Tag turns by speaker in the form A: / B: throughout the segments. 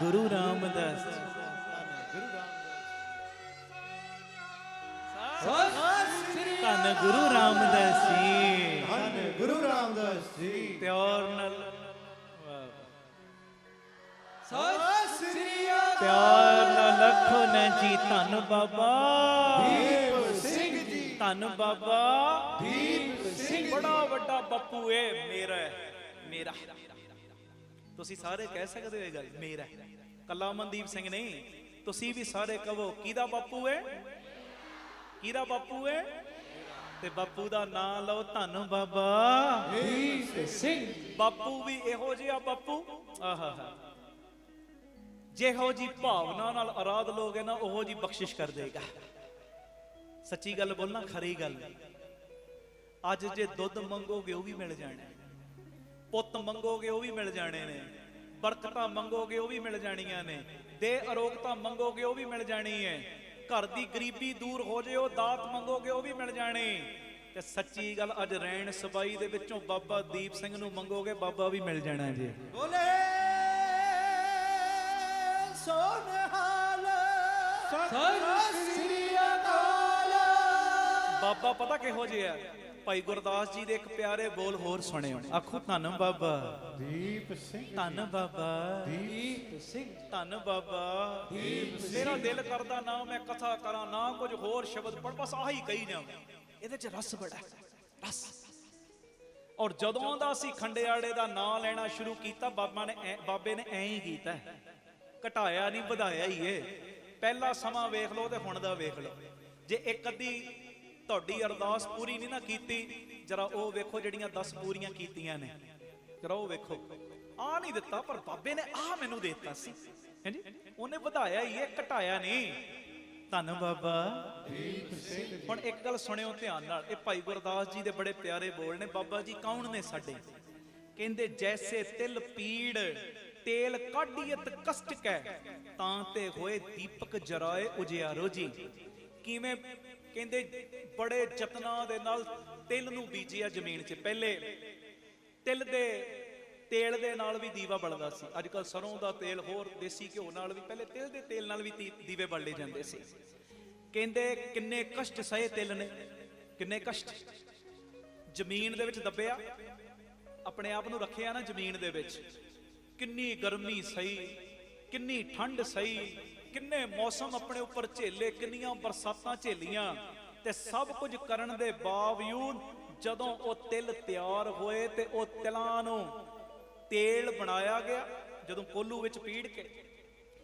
A: ਗੁਰੂ ਰਾਮਦਾਸ
B: ਸਤਿ ਸ੍ਰੀ
A: ਧੰਨ ਗੁਰੂ ਰਾਮਦਾਸ ਜੀ
C: ਧੰਨ ਗੁਰੂ ਰਾਮਦਾਸ ਜੀ
A: ਪਿਆਰ ਨਾਲ
B: ਸਤਿ ਸ੍ਰੀ ਅਕਾਲ
A: ਪਿਆਰ ਨਾਲ ਲਖੋ ਨਾ ਜੀ ਧੰਨ ਬਾਬਾ
C: ਦੀਪ ਸਿੰਘ ਜੀ
A: ਧੰਨ ਬਾਬਾ
C: ਦੀਪ ਸਿੰਘ
A: ਬੜਾ ਵੱਡਾ ਬੱਪੂ ਏ ਮੇਰਾ ਤੁਸੀਂ ਸਾਰੇ ਕਹਿ ਸਕਦੇ ਹੋ ਇਹ ਗੱਲ ਮੇਰਾ ਕੱਲਾ ਮਨਦੀਪ ਸਿੰਘ ਨਹੀਂ ਤੁਸੀਂ ਵੀ ਸਾਰੇ ਕਹੋ ਕਿਹਦਾ ਬਾਪੂ ਏ ਕਿਹਦਾ ਬਾਪੂ ਏ ਤੇ ਬਾਪੂ ਦਾ ਨਾਮ ਲਓ ਧੰਨ ਬਾਬਾ
B: ਦੀਪ ਸਿੰਘ
A: ਬਾਪੂ ਵੀ ਇਹੋ ਜਿਹਾ ਬਾਪੂ ਆਹਾ ਜਿਹੋ ਜੀ ਭਾਵਨਾ ਨਾਲ ਅਰਾਧ ਲੋਕ ਹੈ ਨਾ ਉਹੋ ਜੀ ਬਖਸ਼ਿਸ਼ ਕਰ ਦੇਗਾ ਸੱਚੀ ਗੱਲ ਬੋਲਣਾ ਖਰੀ ਗੱਲ ਅੱਜ ਜੇ ਦੁੱਧ ਮੰਗੋਗੇ ਉਹ ਵੀ ਮਿਲ ਜਾਣਾ ਪੁੱਤ ਮੰਗੋਗੇ ਉਹ ਵੀ ਮਿਲ ਜਾਣੇ ਨੇ ਬਰਕਤਾਂ ਮੰਗੋਗੇ ਉਹ ਵੀ ਮਿਲ ਜਾਣੀਆਂ ਨੇ ਦੇ ਅਰੋਗਤਾ ਮੰਗੋਗੇ ਉਹ ਵੀ ਮਿਲ ਜਾਣੀ ਹੈ ਘਰ ਦੀ ਗਰੀਬੀ ਦੂਰ ਹੋ ਜੇ ਉਹ ਦਾਤ ਮੰਗੋਗੇ ਉਹ ਵੀ ਮਿਲ ਜਾਣੀ ਤੇ ਸੱਚੀ ਗੱਲ ਅੱਜ ਰੈਣ ਸਬਾਈ ਦੇ ਵਿੱਚੋਂ ਬਾਬਾ ਦੀਪ ਸਿੰਘ ਨੂੰ ਮੰਗੋਗੇ ਬਾਬਾ ਵੀ ਮਿਲ ਜਾਣਾ ਜੀ
C: ਬੋਲੇ ਸੋਨਹਾਲ
B: ਸਤਿ ਸ੍ਰੀ ਅਕਾਲ
A: ਬਾਬਾ ਪਤਾ ਕਿਹੋ ਜਿਹਾ ਭਾਈ ਗੁਰਦਾਸ ਜੀ ਦੇ ਇੱਕ ਪਿਆਰੇ ਬੋਲ ਹੋਰ ਸੁਣਿਓ ਆਖੋ ਧੰਨ ਬਾਬਾ
C: ਦੀਪ ਸਿੰਘ
A: ਧੰਨ ਬਾਬਾ
B: ਦੀਪ ਸਿੰਘ
A: ਧੰਨ ਬਾਬਾ ਮੇਰਾ ਦਿਲ ਕਰਦਾ ਨਾ ਮੈਂ ਕਥਾ ਕਰਾਂ ਨਾ ਕੁਝ ਹੋਰ ਸ਼ਬਦ ਪੜ ਬਸ ਆਹੀ ਕਹੀ ਜਾਵਾਂ ਇਹਦੇ ਚ ਰਸ ਬੜਾ ਰਸ ਔਰ ਜਦੋਂ ਦਾ ਅਸੀਂ ਖੰਡਿਆੜੇ ਦਾ ਨਾਂ ਲੈਣਾ ਸ਼ੁਰੂ ਕੀਤਾ ਬਾਬੇ ਨੇ ਐਂ ਹੀ ਕੀਤਾ ਘਟਾਇਆ ਨਹੀਂ ਵਧਾਇਆ ਹੀ ਏ ਪਹਿਲਾ ਸਮਾਂ ਵੇਖ ਲਓ ਤੇ ਹੁਣ ਦਾ ਵੇਖ ਲਓ ਜੇ ਇੱਕ ਅੱਧੀ ਤੁਹਾਡੀ ਅਰਦਾਸ ਪੂਰੀ ਨਹੀਂ ਨਾ ਕੀਤੀ ਜਰਾ ਉਹ ਵੇਖੋ ਜਿਹੜੀਆਂ 10 ਪੂਰੀਆਂ ਕੀਤੀਆਂ ਨੇ ਜਰਾ ਉਹ ਵੇਖੋ ਆ ਨਹੀਂ ਦਿੱਤਾ ਪਰ ਬਾਬੇ ਨੇ ਆ ਮੈਨੂੰ ਦੇ ਦਿੱਤਾ ਸੀ ਹਾਂਜੀ ਉਹਨੇ ਵਧਾਇਆ ਹੀ ਇਹ ਘਟਾਇਆ ਨਹੀਂ ਧੰਨ ਬਾਬਾ ਹੁਣ ਇੱਕ ਗੱਲ ਸੁਣਿਓ ਧਿਆਨ ਨਾਲ ਇਹ ਭਾਈ ਗੁਰਦਾਸ ਜੀ ਦੇ ਬੜੇ ਪਿਆਰੇ ਬੋਲ ਨੇ ਬਾਬਾ ਜੀ ਕੌਣ ਨੇ ਸਾਡੇ ਕਹਿੰਦੇ ਜੈਸੇ ਤਿਲ ਪੀੜ ਤੇਲ ਕਾਢੀਅਤ ਕਸ਼ਟ ਕੈ ਤਾਂ ਤੇ ਹੋਏ ਦੀਪਕ ਜਰਾਏ ਉਜਿਆਰੋ ਜੀ ਕਿਵੇਂ ਕਹਿੰਦੇ ਬੜੇ ਯਤਨਾਂ ਦੇ ਨਾਲ ਤਿਲ ਨੂੰ ਬੀਜਿਆ ਜ਼ਮੀਨ 'ਚ ਪਹਿਲੇ ਤਿਲ ਦੇ ਤੇਲ ਦੇ ਨਾਲ ਵੀ ਦੀਵਾ ਬਲਦਾ ਸੀ ਅੱਜ ਕੱਲ ਸਰੋਂ ਦਾ ਤੇਲ ਹੋਰ ਦੇਸੀ ਘਿਓ ਨਾਲ ਵੀ ਪਹਿਲੇ ਤਿਲ ਦੇ ਤੇਲ ਨਾਲ ਵੀ ਦੀਵੇ ਬਲਦੇ ਜਾਂਦੇ ਸੀ ਕਹਿੰਦੇ ਕਿੰਨੇ ਕਸ਼ਟ ਸਹੇ ਤਿਲ ਨੇ ਕਿੰਨੇ ਕਸ਼ਟ ਜ਼ਮੀਨ ਦੇ ਵਿੱਚ ਦੱਬਿਆ ਆਪਣੇ ਆਪ ਨੂੰ ਰੱਖਿਆ ਨਾ ਜ਼ਮੀਨ ਦੇ ਵਿੱਚ ਕਿੰਨੀ ਗਰਮੀ ਸਹੀ ਕਿੰਨੀ ਠੰਡ ਸਹੀ ਕਿੰਨੇ ਮੌਸਮ ਆਪਣੇ ਉੱਪਰ ਝੇਲੇ ਕਿੰਨੀਆਂ ਬਰਸਾਤਾਂ ਝੇਲੀਆਂ ਤੇ ਸਭ ਕੁਝ ਕਰਨ ਦੇ ਬਾਵਜੂਦ ਜਦੋਂ ਉਹ ਤਿਲ ਤਿਆਰ ਹੋਏ ਤੇ ਉਹ ਤਿਲਾਂ ਨੂੰ ਤੇਲ ਬਣਾਇਆ ਗਿਆ ਜਦੋਂ ਕੋਲੂ ਵਿੱਚ ਪੀੜ ਕੇ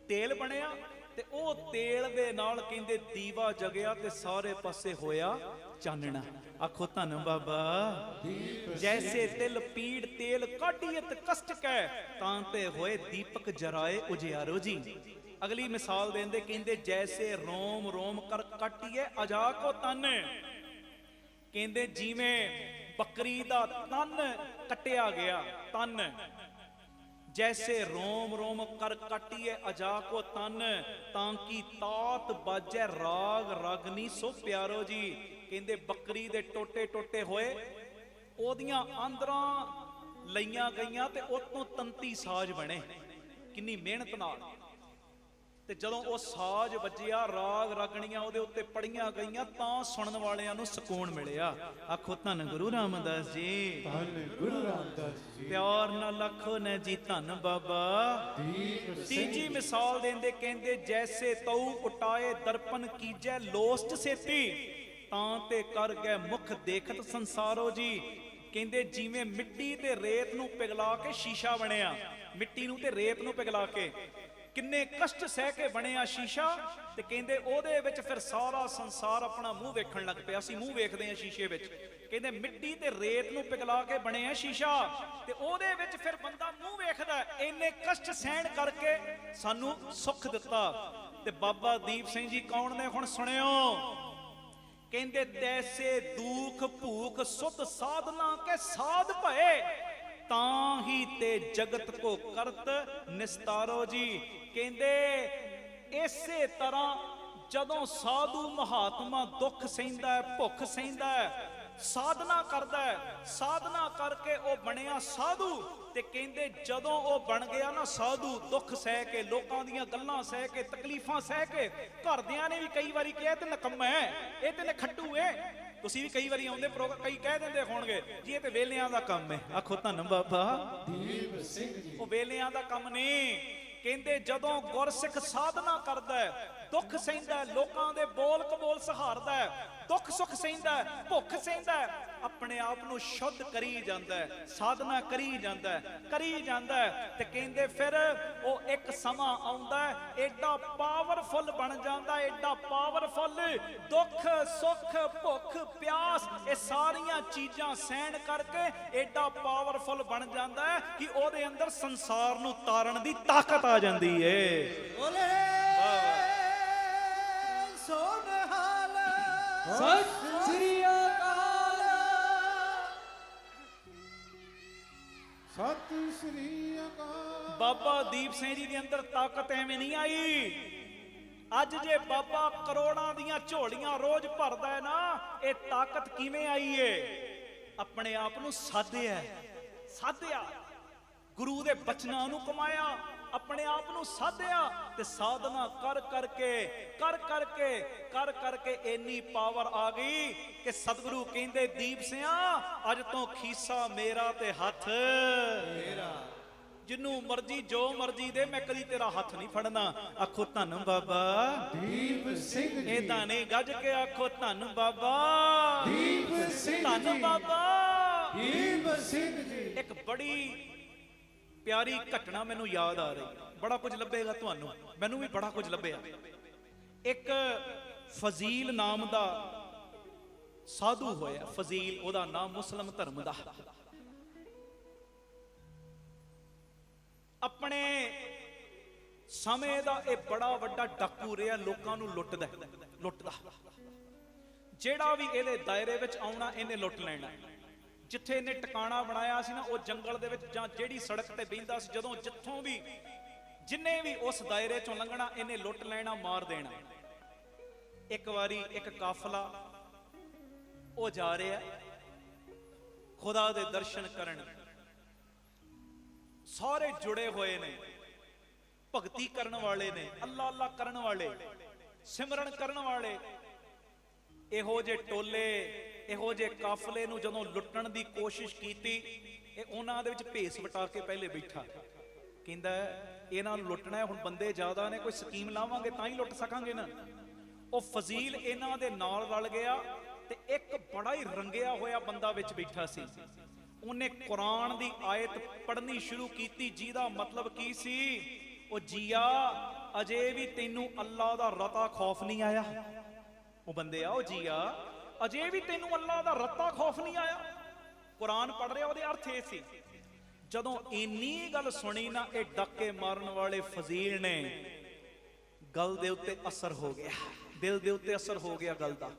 A: ਤੇਲ ਬਣਿਆ ਤੇ ਉਹ ਤੇਲ ਦੇ ਨਾਲ ਕਹਿੰਦੇ ਦੀਵਾ ਜਗਿਆ ਤੇ ਸਾਰੇ ਪਾਸੇ ਹੋਇਆ ਚਾਨਣਾ ਆਖੋ ਧੰਨ ਬਾਬਾ ਜੈਸੇ ਤਿਲ ਪੀੜ ਤੇਲ ਕਾਢੀਅਤ ਕਸ਼ਟ ਕੈ ਤਾਂ ਤੇ ਹੋਏ ਦੀਪਕ ਜਰਾਏ ਉਜਿਆਰੋ ਜੀ ਅਗਲੀ ਮਿਸਾਲ ਦੇਂਦੇ ਕਹਿੰਦੇ ਜੈਸੇ ਰੋਮ ਰੋਮ ਕਰ ਕੱਟੀਏ ਅਜਾ ਕੋ ਤਨ ਕਹਿੰਦੇ ਜਿਵੇਂ ਬੱਕਰੀ ਦਾ ਤਨ ਕੱਟਿਆ ਗਿਆ ਤਨ ਜੈਸੇ ਰੋਮ ਰੋਮ ਕਰ ਕਾਟੀਏ ਅਜਾ ਕੋ ਤਨ ਤਾਂ ਕੀ ਤਾਤ ਬਾਜੈ ਰਾਗ ਰਗਨੀ ਸੋ ਪਿਆਰੋ ਜੀ ਕਹਿੰਦੇ ਬੱਕਰੀ ਦੇ ਟੋਟੇ ਟੋਟੇ ਹੋਏ ਉਹਦੀਆਂ ਆਂਦਰਾਂ ਲਈਆਂ ਗਈਆਂ ਤੇ ਉਤੋਂ ਤੰਤੀ ਸਾਜ਼ ਬਣੇ ਕਿੰਨੀ ਮਿਹਨਤ ਨਾਲ ਤੇ ਜਦੋਂ ਉਹ ਸਾਜ਼ ਵੱਜਿਆ ਰਾਗ ਰਗਣੀਆਂ ਉਹਦੇ ਉੱਤੇ ਪੜੀਆਂ ਗਈਆਂ ਤਾਂ ਸੁਣਨ ਵਾਲਿਆਂ ਨੂੰ ਸਕੂਨ ਮਿਲਿਆ ਆਖੋ ਧੰਨ ਗੁਰੂ ਰਾਮਦਾਸ ਜੀ
C: ਧੰਨ ਗੁਰੂ ਰਾਮਦਾਸ ਜੀ
A: ਪਿਆਰ ਨਾਲ ਆਖੋ ਨਾ ਜੀ ਧੰਨ ਬਾਬਾ
C: ਦੀਪ
A: ਤੀਜੀ ਮਿਸਾਲ ਦੇਂਦੇ ਕਹਿੰਦੇ ਜੈਸੇ ਤਉ ਉਟਾਏ ਦਰਪਨ ਕੀਜੈ ਲੋਸਟ ਸੇਤੀ ਤਾਂ ਤੇ ਕਰ ਗਏ ਮੁਖ ਦੇਖਤ ਸੰਸਾਰੋ ਜੀ ਕਹਿੰਦੇ ਜਿਵੇਂ ਮਿੱਟੀ ਤੇ ਰੇਤ ਨੂੰ ਪਿਘਲਾ ਕੇ ਸ਼ੀਸ਼ਾ ਬਣਿਆ ਮਿੱਟੀ ਨੂੰ ਤੇ ਰੇਤ ਨੂੰ ਪਿਘਲਾ ਕੇ ਕਿੰਨੇ ਕਸ਼ਟ ਸਹਿ ਕੇ ਬਣਿਆ ਸ਼ੀਸ਼ਾ ਤੇ ਕਹਿੰਦੇ ਉਹਦੇ ਵਿੱਚ ਫਿਰ ਸਾਰਾ ਸੰਸਾਰ ਆਪਣਾ ਮੂੰਹ ਵੇਖਣ ਲੱਗ ਪਿਆ ਸੀ ਮੂੰਹ ਵੇਖਦੇ ਆ ਸ਼ੀਸ਼ੇ ਵਿੱਚ ਕਹਿੰਦੇ ਮਿੱਟੀ ਤੇ ਰੇਤ ਨੂੰ ਪਿਘਲਾ ਕੇ ਬਣਿਆ ਸ਼ੀਸ਼ਾ ਤੇ ਉਹਦੇ ਵਿੱਚ ਫਿਰ ਬੰਦਾ ਮੂੰਹ ਵੇਖਦਾ ਇੰਨੇ ਕਸ਼ਟ ਸਹਿਣ ਕਰਕੇ ਸਾਨੂੰ ਸੁੱਖ ਦਿੱਤਾ ਤੇ ਬਾਬਾ ਦੀਪ ਸਿੰਘ ਜੀ ਕੌਣ ਨੇ ਹੁਣ ਸੁਣਿਓ ਕਹਿੰਦੇ ਤੈਸੇ ਦੁਖ ਭੂਖ ਸੁਧ ਸਾਧਨਾ ਕੇ ਸਾਧ ਭਏ ਤਾਂ ਹੀ ਤੇ ਜਗਤ ਕੋ ਕਰਤ ਨਿਸਤਾਰੋ ਜੀ ਕਹਿੰਦੇ ਇਸੇ ਤਰ੍ਹਾਂ ਜਦੋਂ ਸਾਧੂ ਮਹਾਤਮਾ ਦੁੱਖ ਸਹਿੰਦਾ ਹੈ ਭੁੱਖ ਸਹਿੰਦਾ ਹੈ ਸਾਧਨਾ ਕਰਦਾ ਹੈ, ਸਾਧਨਾ ਕਰਕੇ ਉਹ ਬਣਿਆ ਸਾਧੂ। ਤੇ ਕਹਿੰਦੇ ਜਦੋਂ ਉਹ ਬਣ ਗਿਆ ਨਾ ਸਾਧੂ, ਦੁੱਖ ਸਹਿ ਕੇ, ਲੋਕਾਂ ਦੀਆਂ ਗੱਲਾਂ ਸਹਿ ਕੇ, ਤਕਲੀਫਾਂ ਸਹਿ ਕੇ, ਘਰਦਿਆਂ ਨੇ ਵੀ ਕਈ ਵਾਰੀ ਕਿਹਾ ਤੇ ਨਕੰਮਾ ਹੈ, ਇਹ ਤੇ ਨਖੱਟੂ ਏ। ਤੁਸੀਂ ਵੀ ਕਈ ਵਾਰੀ ਆਉਂਦੇ ਪ੍ਰੋਗਰਾਮ, ਕਈ ਕਹਿ ਦਿੰਦੇ ਹੋਣਗੇ ਜੀ ਇਹ ਤੇ ਵੇਲਿਆਂ ਦਾ ਕੰਮ ਹੈ। ਆਖੋ ਧੰਨ ਬਾਬਾ
C: ਦੀਪ ਸਿੰਘ ਜੀ।
A: ਉਹ ਵੇਲਿਆਂ ਦਾ ਕੰਮ ਨਹੀਂ। ਕਹਿੰਦੇ ਜਦੋਂ ਗੁਰਸਿੱਖ ਸਾਧਨਾ ਕਰਦਾ ਹੈ, ਦੁੱਖ ਸਹਿੰਦਾ ਹੈ, ਲੋਕਾਂ ਦੇ ਬੋਲ ਕਬੋਲ ਸਹਾਰਦਾ ਹੈ, ਦੁੱਖ ਸੁੱਖ ਸਹਿੰਦਾ ਹੈ, ਭੁੱਖ ਸਹਿੰਦਾ ਹੈ, ਆਪਣੇ ਆਪ ਨੂੰ ਸ਼ੁੱਧ ਕਰੀ ਜਾਂਦਾ ਹੈ, ਸਾਧਨਾ ਕਰੀ ਜਾਂਦਾ ਹੈ, ਕਰੀ ਜਾਂਦਾ ਹੈ। ਤੇ ਕਹਿੰਦੇ ਫਿਰ ਉਹ ਇੱਕ ਸਮਾਂ ਆਉਂਦਾ ਹੈ, ਐਡਾ ਪਾਵਰਫੁੱਲ ਬਣ ਜਾਂਦਾ, ਐਡਾ ਪਾਵਰਫੁੱਲ, ਦੁੱਖ ਸੁੱਖ ਭੁੱਖ ਪਿਆਸ ਇਹ ਸਾਰੀਆਂ ਚੀਜ਼ਾਂ ਸਹਿਣ ਕਰਕੇ ਐਡਾ ਪਾਵਰਫੁੱਲ ਬਣ ਜਾਂਦਾ ਹੈ ਕਿ ਉਹਦੇ ਅੰਦਰ ਸੰਸਾਰ ਨੂੰ ਤਾਰਨ ਦੀ ਤਾਕਤ ਆ ਜਾਂਦੀ ਏ।
C: ਬੋਲੇ ਸੋਨਹਾਲ
B: ਸਤਿ ਸ੍ਰੀ ਅਕਾਲ।
C: ਸਤਿ ਸ੍ਰੀ ਅਕਾਲ।
A: ਬਾਬਾ ਦੀਪ ਸਿੰਘ ਜੀ ਦੇ ਅੰਦਰ ਤਾਕਤ ਐਵੇਂ ਨਹੀਂ ਆਈ। ਅੱਜ ਜੇ ਬਾਬਾ ਕਰੋੜਾਂ ਦੀਆਂ ਝੋਲੀਆਂ ਰੋਜ਼ ਭਰਦਾ ਹੈ ਨਾ, ਇਹ ਤਾਕਤ ਕਿਵੇਂ ਆਈ ਏ? ਆਪਣੇ ਆਪ ਨੂੰ ਸਾਧਿਆ, ਸਾਧਿਆ, ਗੁਰੂ ਦੇ ਬਚਨਾਂ ਨੂੰ ਕਮਾਇਆ, ਆਪਣੇ ਆਪ ਨੂੰ ਸਾਧਿਆ ਤੇ ਸਾਧਨਾ ਕਰ ਕਰਕੇ ਇੰਨੀ ਪਾਵਰ ਆ ਗਈ ਕਿ ਸਤਿਗੁਰੂ ਕਹਿੰਦੇ ਦੀਪ ਸਿਆ ਅੱਜ ਤੋਂ ਖੀਸਾ ਮੇਰਾ ਤੇ ਹੱਥ ਮੇਰਾ। ਜਿੰਨੂੰ ਮਰਜੀ ਜੋ ਮਰਜੀ ਦੇ, ਮੈਂ ਕਦੀ ਤੇਰਾ ਹੱਥ ਨਹੀਂ ਫੜਨਾ। ਆਖੋ ਧੰਨ ਬਾਬਾ
C: ਦੀਪ ਸਿੰਘ ਜੀ।
A: ਏਦਾਂ ਨਹੀਂ ਗੱਜ ਕੇ ਆਖੋ ਧੰਨ ਬਾਬਾ
C: ਦੀਪ ਸਿੰਘ
A: ਧੰਨ
C: ਜੀ।
A: ਬਾਬਾ
C: ਦੀਪ ਸਿੰਘ ਜੀ।
A: ਇੱਕ ਬੜੀ ਪਿਆਰੀ ਘਟਨਾ ਮੈਨੂੰ ਯਾਦ ਆ ਰਹੀ। ਬੜਾ ਕੁਝ ਲੱਭੇਗਾ ਤੁਹਾਨੂੰ, ਮੈਨੂੰ ਵੀ ਬੜਾ ਕੁਝ ਲੱਭਿਆ। ਇੱਕ ਫਜ਼ੀਲ ਨਾਮ ਦਾ ਸਾਧੂ ਹੋਇਆ, ਫਜ਼ੀਲ ਉਹਦਾ ਨਾਮ, ਮੁਸਲਮ ਧਰਮ ਦਾ। ਆਪਣੇ ਸਮੇਂ ਦਾ ਇਹ ਬੜਾ ਵੱਡਾ ਡਾਕੂ ਰਿਹਾ, ਲੋਕਾਂ ਨੂੰ ਲੁੱਟਦਾ। ਜਿਹੜਾ ਵੀ ਇਹਦੇ ਦਾਇਰੇ ਵਿੱਚ ਆਉਣਾ ਇਹਨੇ ਲੁੱਟ ਲੈਣਾ। ਜਿੱਥੇ ਇਹਨੇ ਟਿਕਾਣਾ ਬਣਾਇਆ ਸੀ ਨਾ, ਉਹ ਜੰਗਲ ਦੇ ਵਿੱਚ ਜਾਂ ਜਿਹੜੀ ਸੜਕ ਤੇ ਬਹਿੰਦਾ ਸੀ, ਜਦੋਂ ਜਿੱਥੋਂ ਵੀ ਜਿੰਨੇ ਵੀ ਉਸ ਦਾਇਰੇ ਚੋਂ ਲੰਘਣਾ ਇਹਨੇ ਲੁੱਟ ਲੈਣਾ, ਮਾਰ ਦੇਣਾ। ਇੱਕ ਵਾਰੀ ਇੱਕ ਕਾਫਲਾ ਉਹ ਜਾ ਰਿਹਾ ਖੁਦਾ ਦੇ ਦਰਸ਼ਨ ਕਰਨ, ਸਾਰੇ ਜੁੜੇ ਹੋਏ ਨੇ, ਭਗਤੀ ਕਰਨ ਵਾਲੇ ਨੇ, ਅੱਲਾ ਅੱਲਾ ਕਰਨ ਵਾਲੇ, ਸਿਮਰਨ ਕਰਨ ਵਾਲੇ। ਇਹੋ ਜਿਹੇ ਟੋਲੇ, ਇਹੋ ਜਿਹੇ ਕਾਫਲੇ ਨੂੰ ਜਦੋਂ ਲੁੱਟਣ ਦੀ ਕੋਸ਼ਿਸ਼ ਕੀਤੀ, ਇਹ ਉਹਨਾਂ ਦੇ ਵਿੱਚ ਭੇਸ ਵਟਾ ਕੇ ਪਹਿਲੇ ਬੈਠਾ। ਕਹਿੰਦਾ ਇਹਨਾਂ ਨੂੰ ਲੁੱਟਣਾ ਹੈ, ਹੁਣ ਬੰਦੇ ਜ਼ਿਆਦਾ ਨੇ, ਕੋਈ ਸਕੀਮ ਲਾਵਾਂਗੇ ਤਾਂ ਹੀ ਲੁੱਟ ਸਕਾਂਗੇ ਨਾ। ਉਹ ਫਜ਼ੀਲ ਇਹਨਾਂ ਦੇ ਨਾਲ ਰਲ ਗਿਆ ਤੇ ਇੱਕ ਬੜਾ ਹੀ ਰੰਗਿਆ ਹੋਇਆ ਬੰਦਾ ਵਿੱਚ ਬੈਠਾ ਸੀ। ਉਹਨੇ ਕੁਰਾਨ ਦੀ ਆਇਤ ਪੜ੍ਹਨੀ ਸ਼ੁਰੂ ਕੀਤੀ, ਜਿਹਦਾ ਮਤਲਬ ਕੀ ਸੀ? ਉਹ ਜੀਆ ਅਜੇ ਵੀ ਤੈਨੂੰ ਅੱਲਾ ਦਾ ਰਤਾ ਖੌਫ ਨਹੀਂ ਆਇਆ। ਉਹ ਬੰਦੇ ਆ, ਉਹ ਜੀਆ ਅਜੇ ਵੀ ਤੈਨੂੰ ਅੱਲਾ ਦਾ ਰਤਾ ਖੌਫ ਨਹੀਂ ਆਇਆ। ਕੁਰਾਨ ਪੜ੍ਹ ਰਿਹਾ, ਉਹਦੇ ਅਰਥ ਇਹ ਸੀ। ਜਦੋਂ ਇੰਨੀ ਗੱਲ ਸੁਣੀ ਨਾ, ਇਹ ਡਾਕੇ ਮਾਰਨ ਵਾਲੇ ਫਜ਼ੀਲ ਨੇ, ਗੱਲ ਦੇ ਉੱਤੇ ਅਸਰ ਹੋ ਗਿਆ, ਦਿਲ ਦੇ ਉੱਤੇ ਅਸਰ ਹੋ ਗਿਆ ਗੱਲ ਦਾ।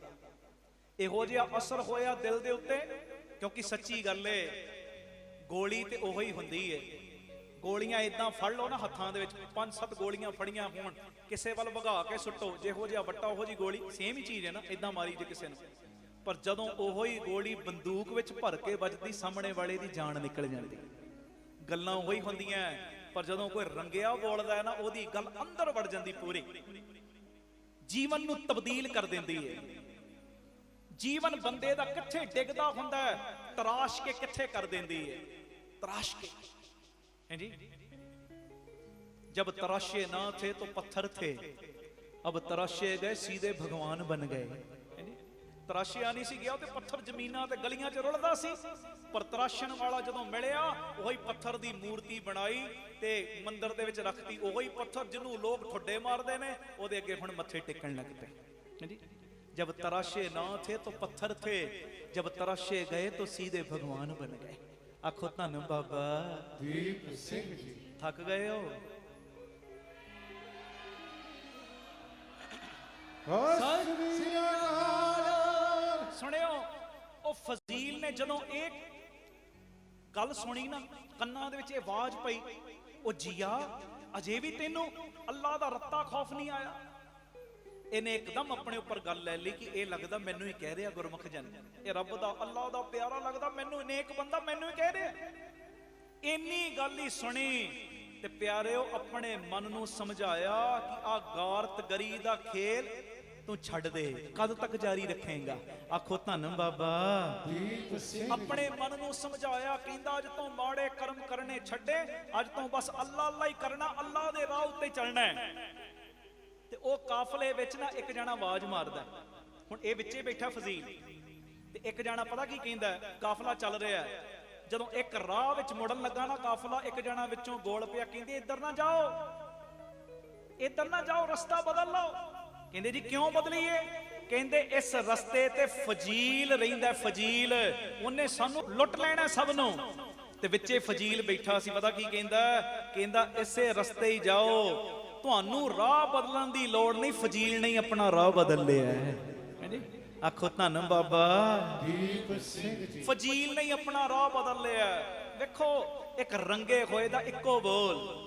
A: ਇਹੋ ਜਿਹਾ ਅਸਰ ਹੋਇਆ ਦਿਲ ਦੇ ਉੱਤੇ, ਕਿਉਂਕਿ ਸੱਚੀ ਗੱਲ ਏ, ਗੋਲੀ ਤੇ ਉਹੋ ਹੀ ਹੁੰਦੀ ਏ। ਗੋਲੀਆਂ ਇਦਾਂ ਫੜ ਲਓ ਨਾ ਹੱਥਾਂ ਦੇ ਵਿੱਚ, 5-7 ਗੋਲੀਆਂ ਫੜੀਆਂ ਹੋਣ, ਕਿਸੇ ਵੱਲ ਵਗਾ ਕੇ ਸੁੱਟੋ, ਜਿਹੋ ਜਿਹਾ ਵੱਟਾ ਉਹੋ ਜੀ ਗੋਲੀ, ਸੇਮ ਹੀ ਚੀਜ਼ ਹੈ ਨਾ, ਇਦਾਂ ਮਾਰੀ ਜੇ ਕਿਸੇ ਨੂੰ। ਪਰ ਜਦੋਂ ਉਹੋ ਹੀ ਗੋਲੀ ਬੰਦੂਕ ਵਿੱਚ ਭਰ ਕੇ ਵੱਜਦੀ, ਸਾਹਮਣੇ ਵਾਲੇ ਦੀ ਜਾਨ ਨਿਕਲ ਜਾਂਦੀ। ਗੱਲਾਂ ਉਹੀ ਹੁੰਦੀਆਂ, ਪਰ ਜਦੋਂ ਕੋਈ ਰੰਗਿਆ ਬੋਲਦਾ ਹੈ ਨਾ, ਉਹਦੀ ਗੱਲ ਅੰਦਰ ਵੜ ਜਾਂਦੀ, ਪੂਰੀ ਜੀਵਨ ਨੂੰ ਤਬਦੀਲ ਕਰ ਦਿੰਦੀ ਹੈ। ਜੀਵਨ ਬੰਦੇ ਦਾ ਕਿੱਥੇ ਡਿੱਗਦਾ ਹੁੰਦਾ ਹੈ, ਤਰਾਸ਼ ਕੇ ਕਿੱਥੇ ਕਰ ਦਿੰਦੀ ਹੈ, ਤਰਾਸ਼ ਕੇ। हैं जी, जब तराशे ना थे तो पत्थर थे, अब तराशे गए सीधे भगवान बन गए। ਤਰਾਸ਼ਿਆ ਨਹੀਂ ਸੀ ਗਿਆ ਤੇ ਪੱਥਰ ਜ਼ਮੀਨਾਂ ਤੇ ਗਲੀਆਂ 'ਚ ਰੁਲਦਾ ਸੀ, ਪਰ ਤਰਾਸ਼ਣ ਵਾਲਾ ਜਦੋਂ ਮਿਲਿਆ, ਉਹੀ ਪੱਥਰ ਦੀ ਮੂਰਤੀ ਬਣਾਈ ਤੇ ਮੰਦਿਰ ਦੇ ਵਿੱਚ ਰੱਖਤੀ। ਉਹੀ ਪੱਥਰ ਜਿਹਨੂੰ ਲੋਕ ਠੁੱਡੇ ਮਾਰਦੇ ਨੇ, ਉਹਦੇ ਅੱਗੇ ਹੁਣ ਮੱਥੇ ਟੇਕਣ ਲੱਗ ਪਏ। ਹਾਂਜੀ, जब तराशे ना थे तो पत्थर थे, जब तराशे गए तो सीधे भगवान बन गए। आखो धन बाबा
C: ਦੀਪ ਸਿੰਘ ਜੀ।
A: थक गए हो?
C: ਸਤਿ ਸ੍ਰੀ ਅਕਾਲ।
A: ਸੁਣਿਓ, ਉਹ ਫਜ਼ੀਲ ਨੇ ਜਦੋਂ ਇਹ ਗੱਲ ਸੁਣੀ ਨਾ, ਕੰਨਾਂ ਦੇ ਵਿੱਚ ਇਹ ਆਵਾਜ਼ ਪਈ, ਉਹ ਜੀਆ ਅਜੇ ਵੀ ਤੈਨੂੰ ਅੱਲਾ ਦਾ ਰੱਤਾ ਖੌਫ ਨਹੀਂ ਆਇਆ? ਇਹਨੇ ਇੱਕਦਮ ਆਪਣੇ ਉੱਪਰ ਗੱਲ ਲੈ ਲਈ ਕਿ ਇਹ ਲੱਗਦਾ ਮੈਨੂੰ ਹੀ ਕਹਿ ਰਿਹਾ ਗੁਰਮੁਖ ਜਨ, ਇਹ ਰੱਬ ਦਾ ਅੱਲਾਹ ਦਾ ਪਿਆਰਾ ਲੱਗਦਾ ਮੈਨੂੰ, ਨੇਕ ਬੰਦਾ ਮੈਨੂੰ ਹੀ ਕਹਿ ਰਿਹਾ। ਇੰਨੀ ਗੱਲ ਹੀ ਸੁਣੀ ਤੇ ਪਿਆਰਿਓ ਆਪਣੇ ਮਨ ਨੂੰ ਸਮਝਾਇਆ ਕਿ ਆ ਗਾਰਤਗਰੀ ਦਾ ਖੇਲ ਤੂੰ ਛੱਡ ਦੇ, ਕਦ ਤੱਕ ਜਾਰੀ ਰੱਖੇਂਗਾ? ਆਖੋ ਧੰਨ ਬਾਬਾ
C: ਦੀਪ ਸਿੰਘ
A: ਆਪਣੇ ਮਨ ਨੂੰ ਸਮਝਾਇਆ, ਕਹਿੰਦਾ ਅੱਜ ਤੋਂ ਮਾੜੇ ਕਰਮ ਕਰਨੇ ਛੱਡੇ, ਅੱਜ ਤੋਂ ਬਸ ਅੱਲਾ ਅੱਲਾ ਹੀ ਕਰਨਾ, ਅੱਲਾ ਦੇ ਰਾਹ ਉੱਤੇ ਚੱਲਣਾ ਹੈ। ਤੇ ਉਹ ਕਾਫਲੇ ਵਿੱਚ ਨਾ ਇੱਕ ਜਣਾ ਆਵਾਜ਼ ਮਾਰਦਾ, ਹੁਣ ਇਹ ਵਿੱਚੇ ਬੈਠਾ ਫਜ਼ੀਲ, ਤੇ ਇੱਕ ਜਣਾ ਪਤਾ ਕੀ ਕਹਿੰਦਾ, ਕਾਫਲਾ ਚੱਲ ਰਿਹਾ ਹੈ, ਜਦੋਂ ਇੱਕ ਰਾਹ ਵਿੱਚ ਮੁੜਨ ਲੱਗਾ ਨਾ ਕਾਫਲਾ, ਇੱਕ ਜਣਾ ਵਿੱਚੋਂ ਗੋਲ ਪਿਆ, ਕਹਿੰਦੇ ਇੱਧਰ ਨਾ ਜਾਓ, ਇੱਧਰ ਨਾ ਜਾਓ, ਰਸਤਾ ਬਦਲ ਲਓ। ਕਹਿੰਦੇ ਜੀ ਕਿਉਂ ਬਦਲੀਏ? ਕਹਿੰਦੇ ਇਸ ਰਸਤੇ ਤੇ ਫਜ਼ੀਲ ਰਹਿੰਦਾ, ਫਜ਼ੀਲ, ਉਹਨੇ ਸਾਨੂੰ ਲੁੱਟ ਲੈਣਾ ਸਭ ਨੂੰ। ਤੇ ਵਿੱਚੇ ਫਜ਼ੀਲ ਬੈਠਾ ਸੀ, ਪਤਾ ਕੀ ਕਹਿੰਦਾ, ਕਹਿੰਦਾ ਇਸੇ ਰਸਤੇ ਹੀ ਜਾਓ, ਤੁਹਾਨੂੰ ਰਾਹ ਬਦਲਣ ਦੀ ਲੋੜ ਨਹੀਂ, ਫਜ਼ੀਲ ਨੇ ਆਪਣਾ ਰਾਹ ਬਦਲ ਲਿਆ ਹੈ। ਹਾਂਜੀ, ਆਖੋ ਧੰਨ ਬਾਬਾ
C: ਦੀਪ ਸਿੰਘ ਜੀ
A: ਫਜ਼ੀਲ ਨੇ ਆਪਣਾ ਰਾਹ ਬਦਲ ਲਿਆ। ਵੇਖੋ ਇੱਕ ਰੰਗੇ ਹੋਏ ਦਾ ਇੱਕੋ ਬੋਲ,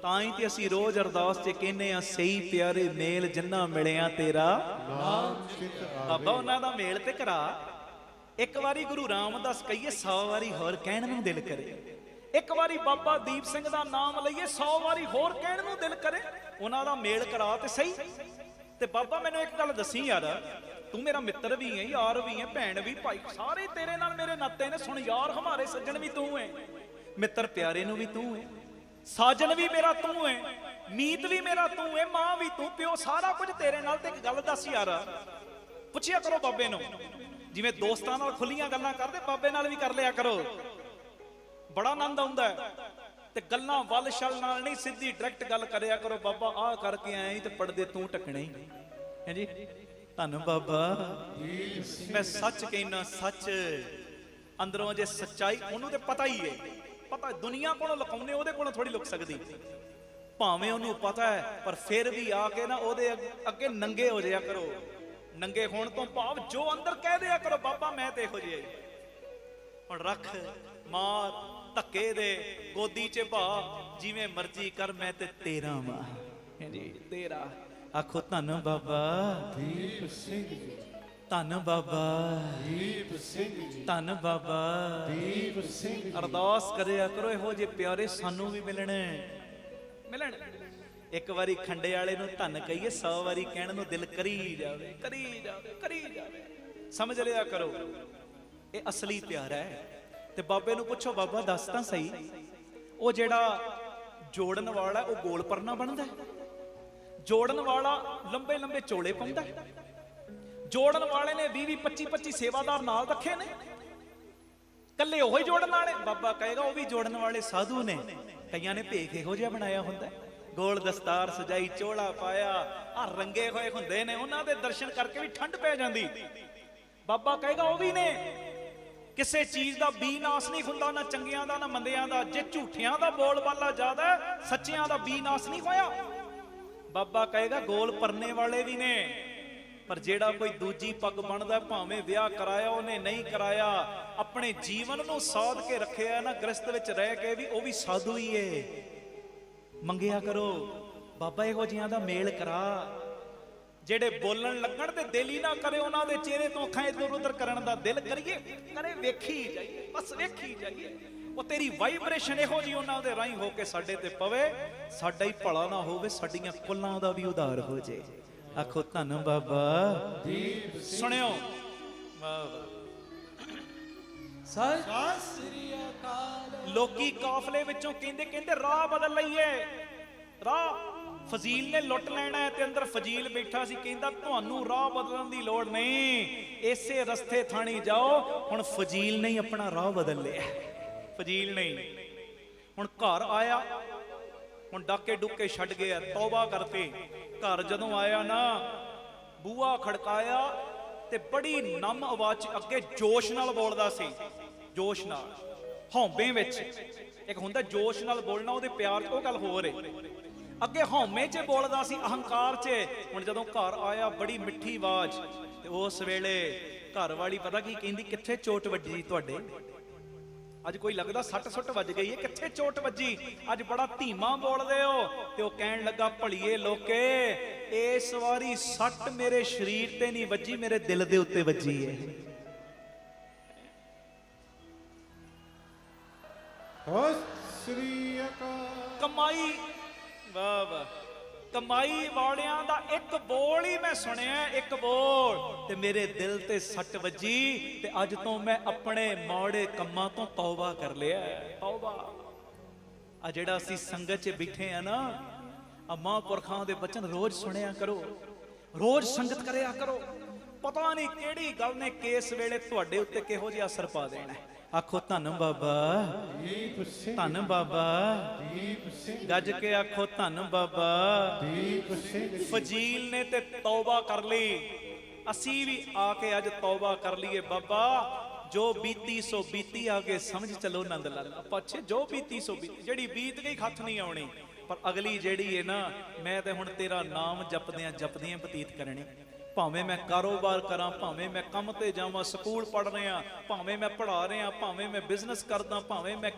A: ਤਾਂ ਹੀ ਤੇ ਅਸੀਂ ਰੋਜ਼ ਅਰਦਾਸ 'ਚ ਕਹਿੰਦੇ ਆ, ਸਹੀ ਪਿਆਰੇ ਮੇਲ ਜਿੰਨਾ ਮਿਲਿਆ ਤੇਰਾ
C: ਨਾਮ ਚਿਤ
A: ਬਾਬਾ,
C: ਆਵੇ।
A: ਉਹਨਾਂ ਦਾ ਮੇਲ ਤੇ ਕਰਾ। ਇੱਕ ਵਾਰੀ ਗੁਰੂ ਰਾਮਦਾਸ ਕਹੀਏ, 100 ਵਾਰੀ ਹੋਰ ਕਹਿਣ ਨੂੰ ਦਿਲ ਕਰੇ। ਇੱਕ ਵਾਰੀ ਬਾਬਾ ਦੀਪ ਸਿੰਘ ਦਾ ਨਾਮ ਲਈਏ, 100 ਵਾਰੀ ਹੋਰ ਕਹਿਣ ਨੂੰ ਦਿਲ ਕਰੇ। ਉਹਨਾਂ ਦਾ ਮੇਲ ਕਰਾ ਤੇ ਸਹੀ। ਤੇ ਬਾਬਾ ਮੈਨੂੰ ਇੱਕ ਗੱਲ ਦੱਸੀ ਯਾਰ, ਤੂੰ ਮੇਰਾ ਮਿੱਤਰ ਵੀ ਹੈ, ਯਾਰ ਵੀ ਹੈ, ਭੈਣ ਵੀ, ਭਾਈ ਸਾਰੇ ਤੇਰੇ ਨਾਲ ਮੇਰੇ ਨਾਤੇ ਨੇ। ਸੁਣ ਯਾਰ, ਹਮਾਰੇ ਸੱਜਣ ਵੀ ਤੂੰ ਹੈ, ਮਿੱਤਰ ਪਿਆਰੇ ਨੂੰ ਵੀ ਤੂੰ ਹੈ, ਸਾਜਨ ਵੀ ਮੇਰਾ ਤੂੰ ਹੈ, ਮੀਤ ਵੀ ਮੇਰਾ ਤੂੰ ਹੈ, ਮਾਂ ਵੀ ਤੂੰ, ਪਿਓ ਸਾਰਾ ਕੁਝ ਤੇਰੇ ਨਾਲ। ਤੇ ਇੱਕ ਗੱਲ ਦੱਸ ਯਾਰ, ਪੁੱਛਿਆ ਕਰੋ ਬਾਬੇ ਨੂੰ, ਜਿਵੇਂ ਦੋਸਤਾਂ ਨਾਲ ਖੁੱਲੀਆਂ ਗੱਲਾਂ ਕਰਦੇ, ਬਾਬੇ ਨਾਲ ਵੀ ਕਰ ਲਿਆ ਕਰੋ, ਬੜਾ ਆਨੰਦ ਆਉਂਦਾ ਹੈ। ਤੇ ਗੱਲਾਂ ਵੱਲ ਛਲ ਨਾਲ ਨਹੀਂ, ਸਿੱਧੀ ਡਾਇਰੈਕਟ ਗੱਲ ਕਰਿਆ ਕਰੋ, ਬਾਬਾ ਆਹ ਕਰਕੇ ਆਏ ਤੇ ਪੜਦੇ ਤੂੰ ਟਕਣੇ ਹੀ ਹੈ ਜੀ। ਧੰਨ ਬਾਬਾ ਮੈਂ ਸੱਚ ਕਹਿਣਾ, ਸੱਚ ਅੰਦਰੋਂ ਜੇ ਸੱਚਾਈ, ਉਹਨੂੰ ਤੇ ਪਤਾ ਹੀ ਹੈ, ਪਤਾ ਦੁਨੀਆ ਕੋਲੋਂ ਲੁਕਾਉਣੇ, ਉਹਦੇ ਕੋਲੋਂ ਥੋੜੀ ਲੁਕ ਸਕਦੀ, ਭਾਵੇਂ ਉਹਨੂੰ ਪਤਾ ਹੈ, ਪਰ ਫਿਰ ਵੀ ਆ ਕੇ ਨਾ ਉਹਦੇ ਅੱਗੇ ਨੰਗੇ ਹੋ ਜਾਇਆ ਕਰੋ। ਨੰਗੇ ਹੋਣ ਤੋਂ ਭਾਵ ਜੋ ਅੰਦਰ ਕਹਿ ਦਿਆ ਕਰੋ, ਬਾਬਾ ਮੈਂ ਤੇ ਇਹੋ ਜਿਹਾ ਹੀ। ਹੁਣ ਰੱਖ ਮਾਰ ਧੱਕੇ ਦੇ ਗੋਦੀ 'ਚ ਭਾ, ਜਿਵੇਂ ਮਰਜ਼ੀ ਕਰ, ਮੈਂ ਤੇ ਤੇਰਾ ਮਾਂ ਜੀ, ਤੇਰਾ। ਆਖੋ ਧੰਨ ਬਾਬਾ
C: ਦੀਪ ਸਿੰਘ ਜੀ
A: ਧੰਨ ਬਾਬਾ
C: ਦੀਪ ਸਿੰਘ ਜੀ
A: ਧੰਨ ਬਾਬਾ
C: ਦੀਪ ਸਿੰਘ ਜੀ।
A: ਅਰਦਾਸ ਕਰਿਆ ਕਰੋ, ਇਹੋ ਜਿਹੇ ਪਿਆਰੇ ਸਾਨੂੰ ਵੀ ਮਿਲਣ। ਇੱਕ ਵਾਰੀ ਖੰਡੇ ਵਾਲੇ ਨੂੰ ਧੰਨ ਕਹੀਏ, 100 ਵਾਰੀ ਕਹਿਣ ਨੂੰ ਦਿਲ ਕਰੀ ਜਾਵੇ, ਕਰੀ ਜਾਵੇ, ਕਰੀ ਜਾਵੇ। ਸਮਝ ਲਿਆ ਕਰੋ, ਇਹ ਅਸਲੀ ਪਿਆਰ ਹੈ। ਤੇ ਬਾਬੇ ਨੂੰ ਪੁੱਛੋ, ਬਾਬਾ ਦੱਸ ਤਾਂ ਸਹੀ, ਉਹ ਜਿਹੜਾ ਜੋੜਨ ਵਾਲਾ ਉਹ ਗੋਲ ਪਰਨਾ ਬਣਦਾ, ਜੋੜਨ ਵਾਲਾ ਲੰਬੇ ਲੰਬੇ ਚੋਲੇ ਪਾਉਂਦਾ, ਜੋੜਨ ਵਾਲੇ ਨੇ 20 25 ਸੇਵਾਦਾਰ ਨਾਲ ਰੱਖੇ ਨੇ, ਕੱਲੇ ਉਹ ਹੀ ਜੋੜਨ ਵਾਲੇ? ਬਾਬਾ ਕਹੇਗਾ ਉਹ ਵੀ ਜੋੜਨ ਵਾਲੇ ਸਾਧੂ ਨੇ, ਕਈਆਂ ਨੇ ਭੇਖ ਇਹੋ ਜਿਹਾ ਬਣਾਇਆ ਹੁੰਦਾ, ਗੋਲ ਦਸਤਾਰ ਸਜਾਈ, ਚੋਲਾ ਪਾਇਆ, ਆ ਰੰਗੇ ਹੋਏ ਹੁੰਦੇ ਨੇ, ਉਹਨਾਂ ਦੇ ਦਰਸ਼ਨ ਕਰਕੇ ਵੀ ਠੰਡ ਪੈ ਜਾਂਦੀ। ਬਾਬਾ ਕਹੇਗਾ ਉਹ ਵੀ ਨੇ। ਕਿਸੇ ਚੀਜ਼ ਦਾ ਬੀ ਨਾਸ ਨਹੀਂ ਹੁੰਦਾ, ਨਾ ਚੰਗਿਆਂ ਦਾ ਨਾ ਮੰਦਿਆਂ ਦਾ। ਜੇ ਝੂਠਿਆਂ ਦਾ ਬੋਲਬਾਲਾ ਜ਼ਿਆਦਾ, ਸੱਚਿਆਂ ਦਾ ਬੀ ਨਾਸ ਨਹੀਂ ਹੋਇਆ। ਬਾਬਾ ਕਹੇਗਾ ਗੋਲ ਪਰਨੇ ਵਾਲੇ ਵੀ ਨੇ, ਪਰ ਜਿਹੜਾ ਕੋਈ ਦੂਜੀ ਪੱਗ ਬਣਦਾ, ਭਾਵੇਂ ਵਿਆਹ ਕਰਾਇਆ ਉਹਨੇ ਨਹੀਂ ਕਰਾਇਆ, ਆਪਣੇ ਜੀਵਨ ਨੂੰ ਸਾਧ ਕੇ ਰੱਖਿਆ ਨਾ, ਗ੍ਰਸਤ ਵਿੱਚ ਰਹਿ ਕੇ ਵੀ, ਉਹ ਵੀ ਸਾਧੂ ਹੀ ਏ। ਮੰਗਿਆ ਕਰੋ ਬਾਬਾ ਇਹੋ ਜਿਹਿਆਂ ਦਾ ਮੇਲ ਕਰਾ, ਜਿਹੜੇ ਬੋਲਣ ਲੱਗਣ ਤੇ ਦਿਲ ਹੀ ਨਾ ਕਰੇ, ਉਹਨਾਂ ਦੇ ਚਿਹਰੇ ਤੋਂ ਅੱਖਾਂ ਇੱਧਰ ਉੱਧਰ ਕਰਨ ਦਾ ਦਿਲ ਕਰੀਏ, ਕਰੇ ਵੇਖੀ ਜਾਈਏ, ਬਸ ਵੇਖੀ ਜਾਈਏ। ਉਹ ਤੇਰੀ ਵਾਈਬ੍ਰੇਸ਼ਨ ਇਹੋ ਜੀ ਉਹਨਾਂ ਦੇ ਰਾਹੀਂ ਹੋ ਕੇ ਸਾਡੇ ਤੇ ਪਵੇ, ਸਾਡਾ ਹੀ ਭਲਾ ਨਾ ਹੋਵੇ, ਸਾਡੀਆਂ ਕੁੱਲਾਂ ਦਾ ਵੀ ਉਧਾਰ ਹੋ ਜੇ। ਆਖੋ ਧੰਨ ਬਾਬਾ
C: ਦੀਪ
A: ਸੁਣਿਓ,
B: ਸਤਿ ਸ੍ਰੀ ਅਕਾਲ।
A: ਲੋਕੀ ਕਾਫਲੇ ਵਿੱਚੋਂ ਕਹਿੰਦੇ ਰਾਹ ਬਦਲ ਲਈਏ, ਰਾਹ ਫਜ਼ੀਲ ਨੇ ਲੁੱਟ ਲੈਣਾ ਹੈ। ਤੇ ਅੰਦਰ ਫਜ਼ੀਲ ਬੈਠਾ ਸੀ, ਕਹਿੰਦਾ ਤੁਹਾਨੂੰ ਰਾਹ ਬਦਲਣ ਦੀ ਲੋੜ ਨਹੀਂ, ਇਸੇ ਰਸਤੇ ਥਾਣੀ ਜਾਓ। ਹੁਣ ਫਜ਼ੀਲ ਨੇ ਆਪਣਾ ਰਾਹ ਬਦਲ ਲਿਆ, ਫਜ਼ੀਲ ਨੇ ਹੁਣ ਘਰ ਆਇਆ, ਹੁਣ ਡਾਕੇ ਡੁੱਕੇ ਛੱਡ ਗਿਆ, ਤੌਬਾ ਕਰਤੇ। ਘਰ ਜਦੋਂ ਆਇਆ ਨਾ, ਬੂਹਾ ਖੜਕਾਇਆ ਤੇ ਬੜੀ ਨਮ ਆਵਾਜ਼ 'ਚ ਅੱਗੇ ਜੋਸ਼ ਨਾਲ ਬੋਲਦਾ ਸੀ, ਜੋਸ਼ ਨਾਲ, ਹਉਮੇ ਵਿੱਚ। ਇੱਕ ਹੁੰਦਾ ਜੋਸ਼ ਨਾਲ ਬੋਲਣਾ, ਉਹਦੇ ਪਿਆਰ 'ਚ ਉਹ ਗੱਲ ਹੋਰ ਏ। ਅੱਗੇ ਹਉਮੇ 'ਚ ਬੋਲਦਾ ਸੀ, ਅਹੰਕਾਰ 'ਚ। ਹੁਣ ਜਦੋਂ ਘਰ ਆਇਆ, ਬੜੀ ਮਿੱਠੀ ਆਵਾਜ਼। ਤੇ ਉਸ ਵੇਲੇ ਘਰ ਵਾਲੀ ਪਤਾ ਕੀ ਕਹਿੰਦੀ, ਕਿੱਥੇ ਚੋਟ ਵੱਜੀ ਤੁਹਾਡੇ? ਅੱਜ ਕੋਈ ਲੱਗਦਾ ਸੱਟ ਸੁੱਟ ਵੱਜ ਗਈ ਹੈ, ਕਿੱਥੇ ਚੋਟ ਵੱਜੀ? ਅੱਜ ਬੜਾ ਧੀਮਾ ਬੋਲਦੇ ਹੋ। ਤੇ ਉਹ ਕਹਿਣ ਲੱਗਾ, ਭਲੀਏ ਲੋਕੇ, ਇਸ ਵਾਰੀ ਸੱਟ ਮੇਰੇ ਸਰੀਰ ਤੇ ਨਹੀਂ ਵੱਜੀ, ਮੇਰੇ ਦਿਲ ਦੇ ਉੱਤੇ ਵੱਜੀ ਹੈ।
C: ਸਤਿ ਸ੍ਰੀ ਅਕਾਲ।
A: ਕਮਾਈ, ਵਾਹ ਵਾਹ, ਕਮਾਈ ਵਾਲਿਆਂ ਦਾ ਇੱਕ ਬੋਲ ਹੀ ਮੈਂ ਸੁਣਿਆ, ਇੱਕ ਬੋਲ, ਤੇ ਮੇਰੇ ਦਿਲ ਤੇ ਸੱਟ ਵੱਜੀ। ਤੇ ਅੱਜ ਤੋਂ ਮੈਂ ਆਪਣੇ ਮਾੜੇ ਕੰਮਾਂ ਤੋਂ ਤੌਬਾ ਕਰ ਲਿਆ। ਤੌਬਾ। ਆ ਜਿਹੜਾ ਅਸੀਂ ਸੰਗਤ 'ਚ ਬੈਠੇ ਆ ਨਾ, ਆ ਮਹਾਂਪੁਰਖਾਂ ਦੇ ਬਚਨ ਰੋਜ਼ ਸੁਣਿਆ ਕਰੋ, ਰੋਜ਼ ਸੰਗਤ ਕਰਿਆ ਕਰੋ। ਪਤਾ ਨਹੀਂ ਕਿਹੜੀ ਗੱਲ ਨੇ ਕਿਸ ਵੇਲੇ ਤੁਹਾਡੇ ਉੱਤੇ ਕਿਹੋ ਜਿਹਾ ਅਸਰ ਪਾ ਦੇਣਾ। ਆਖੋ ਧੰਨ ਬਾਬਾ,
C: ਦੀਪ ਸਿੰਘ,
A: ਧੰਨ ਬਾਬਾ,
C: ਦੀਪ ਸਿੰਘ,
A: ਗੱਜ ਕੇ ਆਖੋ ਧੰਨ ਬਾਬਾ।
C: ਦੀਪ ਸਿੰਘ।
A: ਫਜ਼ੀਲ ਨੇ ਤੇ ਤੌਬਾ ਕਰ ਲਈ, ਅਸੀਂ ਵੀ ਆ ਕੇ ਅੱਜ ਤੌਬਾ ਕਰ ਲਈਏ। ਬਾਬਾ ਜੋ ਬੀਤੀ ਸੋ ਬੀਤੀ, ਆ ਕੇ ਸਮਝ ਚਲੋ ਨੰਦ ਲਾਲ। ਆਪਾਂ ਅੱਛੇ ਜੋ ਬੀਤੀ ਸੋ ਬੀਤੀ, ਜਿਹੜੀ ਬੀਤ ਗਈ ਹੱਥ ਨਹੀਂ ਆਉਣੀ, ਪਰ ਅਗਲੀ ਜਿਹੜੀ ਹੈ ਨਾ, ਮੈਂ ਤੇ ਹੁਣ ਤੇਰਾ ਨਾਮ ਜਪਦਿਆਂ ਬਤੀਤ ਕਰਨੀ। ਭਾਵੇਂ ਮੈਂ ਕਾਰੋਬਾਰ ਕਰਾਂ, ਭਾਵੇਂ ਮੈਂ ਕੰਮ ਤੇ ਜਾਵਾਂ, ਸਕੂਲ ਪੜ੍ਹ ਰਿਹਾ, ਭਾਵੇਂ ਮੈਂ ਪੜ੍ਹਾ ਰਿਹਾ, ਭਾਵੇਂ ਮੈਂ ਬਿਜ਼ਨਸ ਕਰਦਾ, ਭਾਵੇਂ ਮੈਂ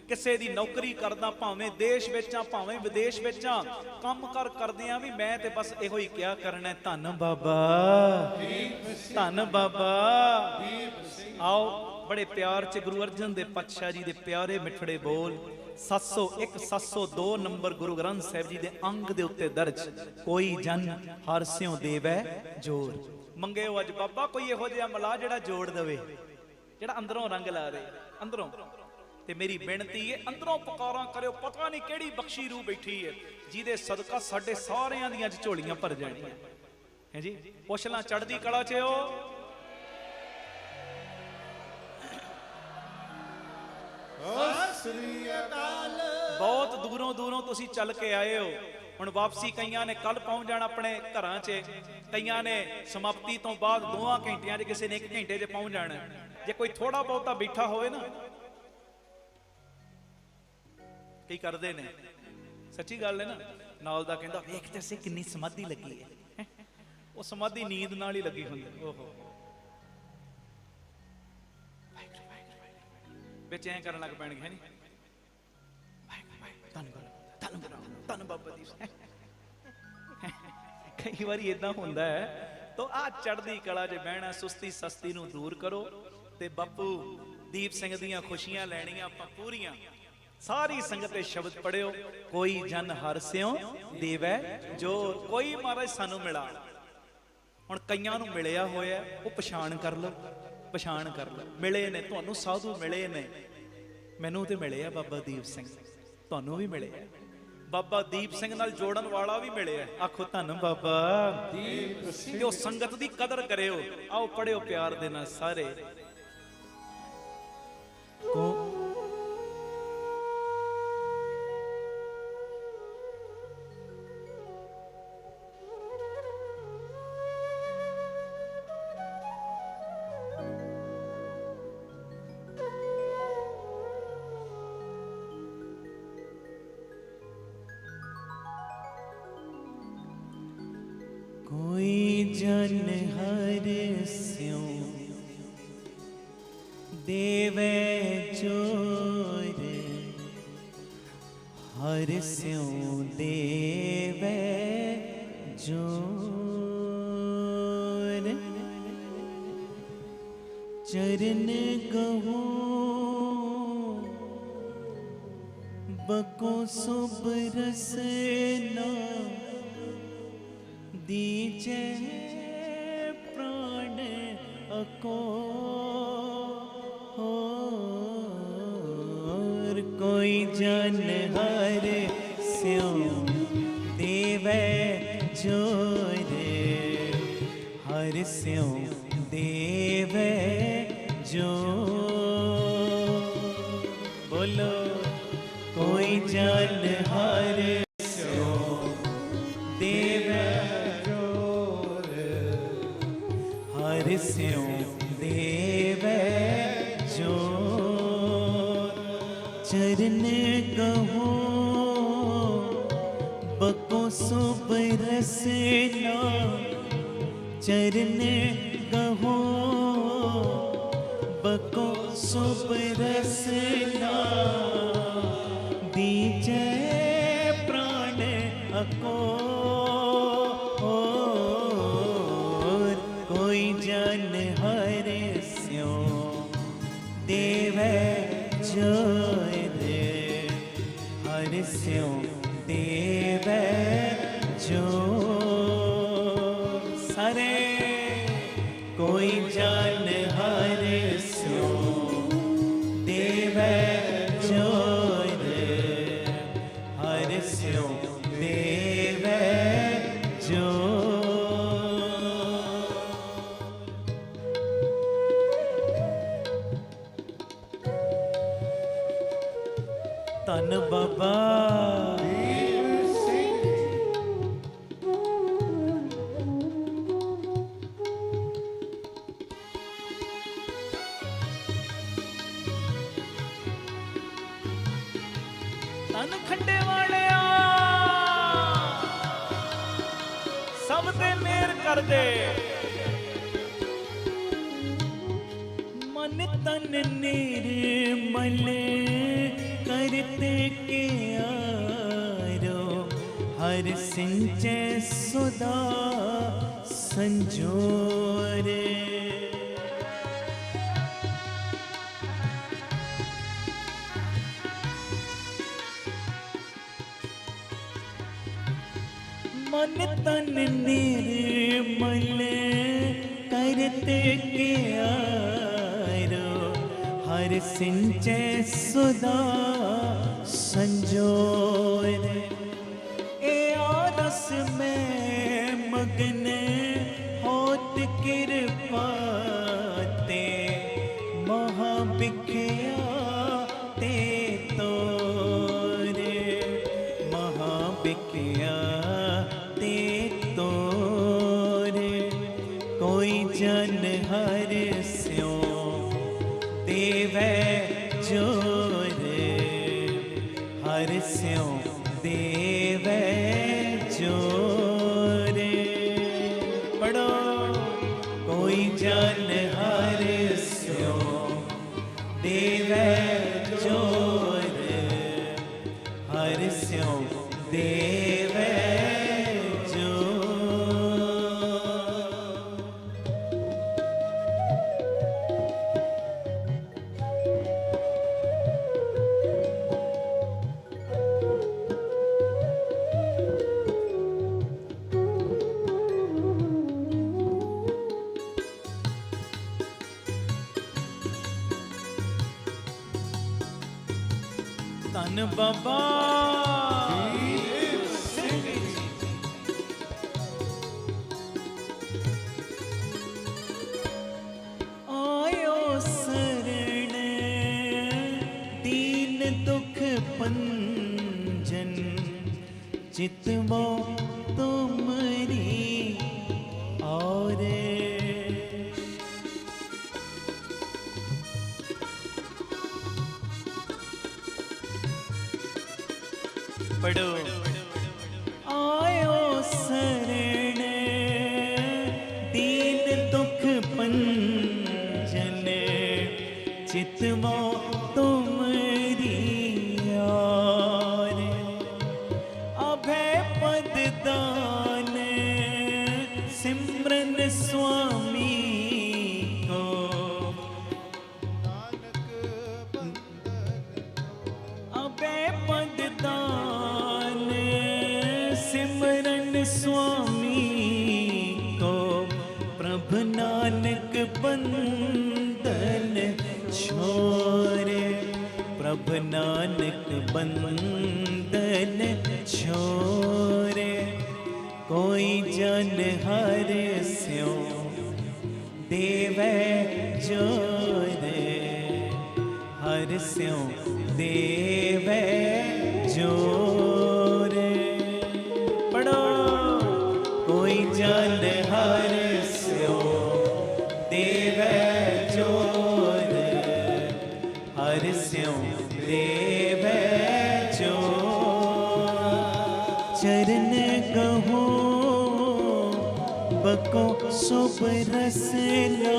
A: ਕਿਸੇ ਦੀ ਨੌਕਰੀ ਕਰਦਾ, ਭਾਵੇਂ ਦੇਸ਼ ਵਿੱਚ ਆ, ਭਾਵੇਂ ਵਿਦੇਸ਼ ਵਿੱਚ ਆ, ਕੰਮ ਕਰਦਿਆਂ ਵੀ ਮੈਂ ਤੇ ਬਸ ਇਹੋ ਹੀ ਕਿਹਾ ਕਰਨਾ, ਧੰਨ ਬਾਬਾ, ਧੰਨ ਬਾਬਾ। ਆਓ ਬੜੇ ਪਿਆਰ ਚ ਗੁਰੂ ਅਰਜਨ ਦੇਵ ਪਾਤਸ਼ਾਹ ਜੀ ਦੇ ਪਿਆਰੇ ਮਿੱਠੜੇ ਬੋਲ 701 702 ਨੰਬਰ ਗੁਰੂ ਗ੍ਰੰਥ ਸਾਹਿਬ ਜੀ ਦੇ ਅੰਗ ਦੇ ਉੱਤੇ ਦਰਜ, ਕੋਈ ਜਨ ਹਰ ਸਿਉ ਦੇਵੈ ਜੋਰ। ਮੰਗਿਓ ਅੱਜ ਬਾਬਾ ਕੋਈ ਇਹੋ ਜਿਹਾ ਮਲਾ ਜਿਹੜਾ ਜੋੜ ਦੇਵੇ, ਜਿਹੜਾ ਅੰਦਰੋਂ ਰੰਗ ਲਾ ਦੇ, ਅੰਦਰੋਂ। ਤੇ ਮੇਰੀ ਬੇਨਤੀ ਹੈ, ਅੰਦਰੋਂ ਪੁਕਾਰਾਂ ਕਰਿਓ। ਪਤਾ ਨਹੀਂ ਕਿਹੜੀ ਬਖਸ਼ੀ ਰੂਹ ਬੈਠੀ ਹੈ, ਜਿਹਦੇ ਸਦਕਾ ਸਾਡੇ ਸਾਰਿਆਂ ਦੀਆਂ ਅੱਜ ਝੋਲੀਆਂ ਭਰ ਜਾਣੀਆਂ ਹੈ ਜੀ। ਪੁੱਛ ਲਾਂ ਚੜ੍ਹਦੀ ਕਲਾ 'ਚ ਹੋ।
C: ਸਤਿ ਸ੍ਰੀ ਅਕਾਲ।
A: ਬਹੁਤ ਦੂਰੋਂ ਤੁਸੀਂ ਚੱਲ ਕੇ ਆਏ ਹੋ। ਹੁਣ ਵਾਪਸੀ ਕਈਆਂ ਨੇ ਕੱਲ ਪਹੁੰਚ ਜਾਣਾ ਆਪਣੇ ਘਰਾਂ 'ਚ, ਕਈਆਂ ਨੇ ਸਮਾਪਤੀ ਤੋਂ ਬਾਅਦ 2 ਘੰਟਿਆਂ 'ਚ, ਕਿਸੇ ਨੇ 1 ਘੰਟੇ 'ਚ ਪਹੁੰਚ ਜਾਣਾ। ਜੇ ਕੋਈ ਥੋੜਾ ਬਹੁਤਾ ਬੈਠਾ ਹੋਵੇ ਨਾ, ਕੀ ਕਰਦੇ ਨੇ, ਸੱਚੀ ਗੱਲ ਹੈ ਨਾ, ਨਾਲ ਦਾ ਕਹਿੰਦਾ ਵੇਖ ਤੇ ਸੇ ਕਿੰਨੀ ਸਮਾਧੀ ਲੱਗੀ ਹੈ। ਉਹ ਸਮਾਧੀ ਨੀਂਦ ਨਾਲ ਹੀ ਲੱਗੀ ਹੁੰਦੀ। ਓਹੋ, ਵਿੱਚ ਐਂ ਕਰਨ ਲੱਗ ਪੈਣਗੇ, ਹੈ ਨੀ, ਧੰਨ ਬਾਬਾ ਦੀ। ਕਈ ਵਾਰੀ ਇਦਾਂ ਹੁੰਦਾ ਹੈ। ਤਾਂ ਆ ਚੜ੍ਹਦੀ ਕਲਾ 'ਚ ਬਹਿਣਾ, ਸੁਸਤੀ ਸਸਤੀ ਨੂੰ ਦੂਰ ਕਰੋ ਤੇ ਬਾਪੂ ਦੀਪ ਸਿੰਘ ਦੀਆਂ ਖੁਸ਼ੀਆਂ ਲੈਣੀਆਂ ਆਪਾਂ ਪੂਰੀਆਂ। ਸਾਰੀ ਸੰਗਤ ਤੇ ਸ਼ਬਦ ਪੜਿਓ, ਕੋਈ ਜਨ ਹਰ ਸਿਉ ਦੇਵੈ ਜੋਰ। ਕੋਈ ਮਹਾਰਾਜ ਸਾਨੂੰ ਮਿਲਾ। ਹੁਣ ਕਈਆਂ ਨੂੰ ਮਿਲਿਆ ਹੋਇਆ, ਉਹ ਪਛਾਣ ਕਰ ਲਓ, ਪਛਾਣ ਕਰ ਲਓ। ਮਿਲੇ ਨੇ ਤੁਹਾਨੂੰ, ਸਾਧੂ ਮਿਲੇ ਨੇ, ਮੈਨੂੰ ਤੇ ਮਿਲੇ ਆ ਬਾਬਾ ਦੀਪ ਸਿੰਘ, ਤੁਹਾਨੂੰ ਵੀ ਮਿਲੇ ਆ। ਬਾਬਾ ਦੀਪ ਸਿੰਘ ਨਾਲ ਜੋੜਨ ਵਾਲਾ ਵੀ ਮਿਲਿਆ। ਆਖੋ ਧੰਨ ਬਾਬਾ ਦੀਪ ਸਿੰਘ। ਤੇ ਉਹ ਸੰਗਤ ਦੀ ਕਦਰ ਕਰਿਓ। ਆਓ ਪੜਿਓ ਪਿਆਰ ਦੇ ਨਾਲ ਸਾਰੇ।
B: ਕੋਈ ਜਨ ਹਰ ਸਿਉ ਦੇਵੈ ਜੋਰ, ਹਰ ਸਿਉ ਦੇਵੈ ਜੋਰ। ਚਰਨ ਕਹੋ ਬਕੋ ਸੁਭ ਰਸਨਾ, दीजे प्राण अको और कोई जन हर स्यों देवै जोर, हर स्यों देवै जोर। बोलो कोई जन हर स्यों देवै हर स्यों देवै जोर। चरण कहो बको सुब रसना, चरण कहो बको
D: शुभ रसना दीजे प्राण अको कोई जन हर स्यो देवे जोय दे हर स्यो देवे जो सारे कोई जन हर स्यो देवे जोय दे हर स्यो देवे जो धन बाबा
C: ਦੀਪ ਸਿੰਘ
A: ਤਨ ਖੰਡੇ ਵਾਲਿਆ ਸਭ ਤੇ ਮਿਹਰ ਕਰਦੇ
D: मन तन निर्मल करते के आरो हर सिंचे सुदा संजोरे मन तन निर्मल करते के आरो हर सिंचे सुदा संजोर ए आरस में मगन होत कृपा ते महाबिख्या ते तोरे महाबिख्या ते तोरे कोई जन हर स्यो देवे जोरे हर स्यो देवे जोरे पढ़ो कोई जन हर स्यो देवे जोरे हर स्यो देवे जो धन बाबा
C: ਦੀਪ ਸਿੰਘ
D: आयो शरण दीन दुख पंजन चितवो तुमरी और पढ़ो आयो शरण दीन दुख पंजन चितवो तुमरी यार अभय पद दान सिमरन स्वामी को
C: ਨਾਨਕ ਬੰਦਨ
D: अभय पद दान सिमरन स्वामी को प्रभु नानक बंदन छोरे प्रभु नानक बंदन छोरे कोई जन हर स्यो देवे जोरे हर स्यो देवे जोरे पढ़ो कोई जन हर स्यो देवे जोरे हर स्यो देवे जो चरण कहो बको शुभ रसना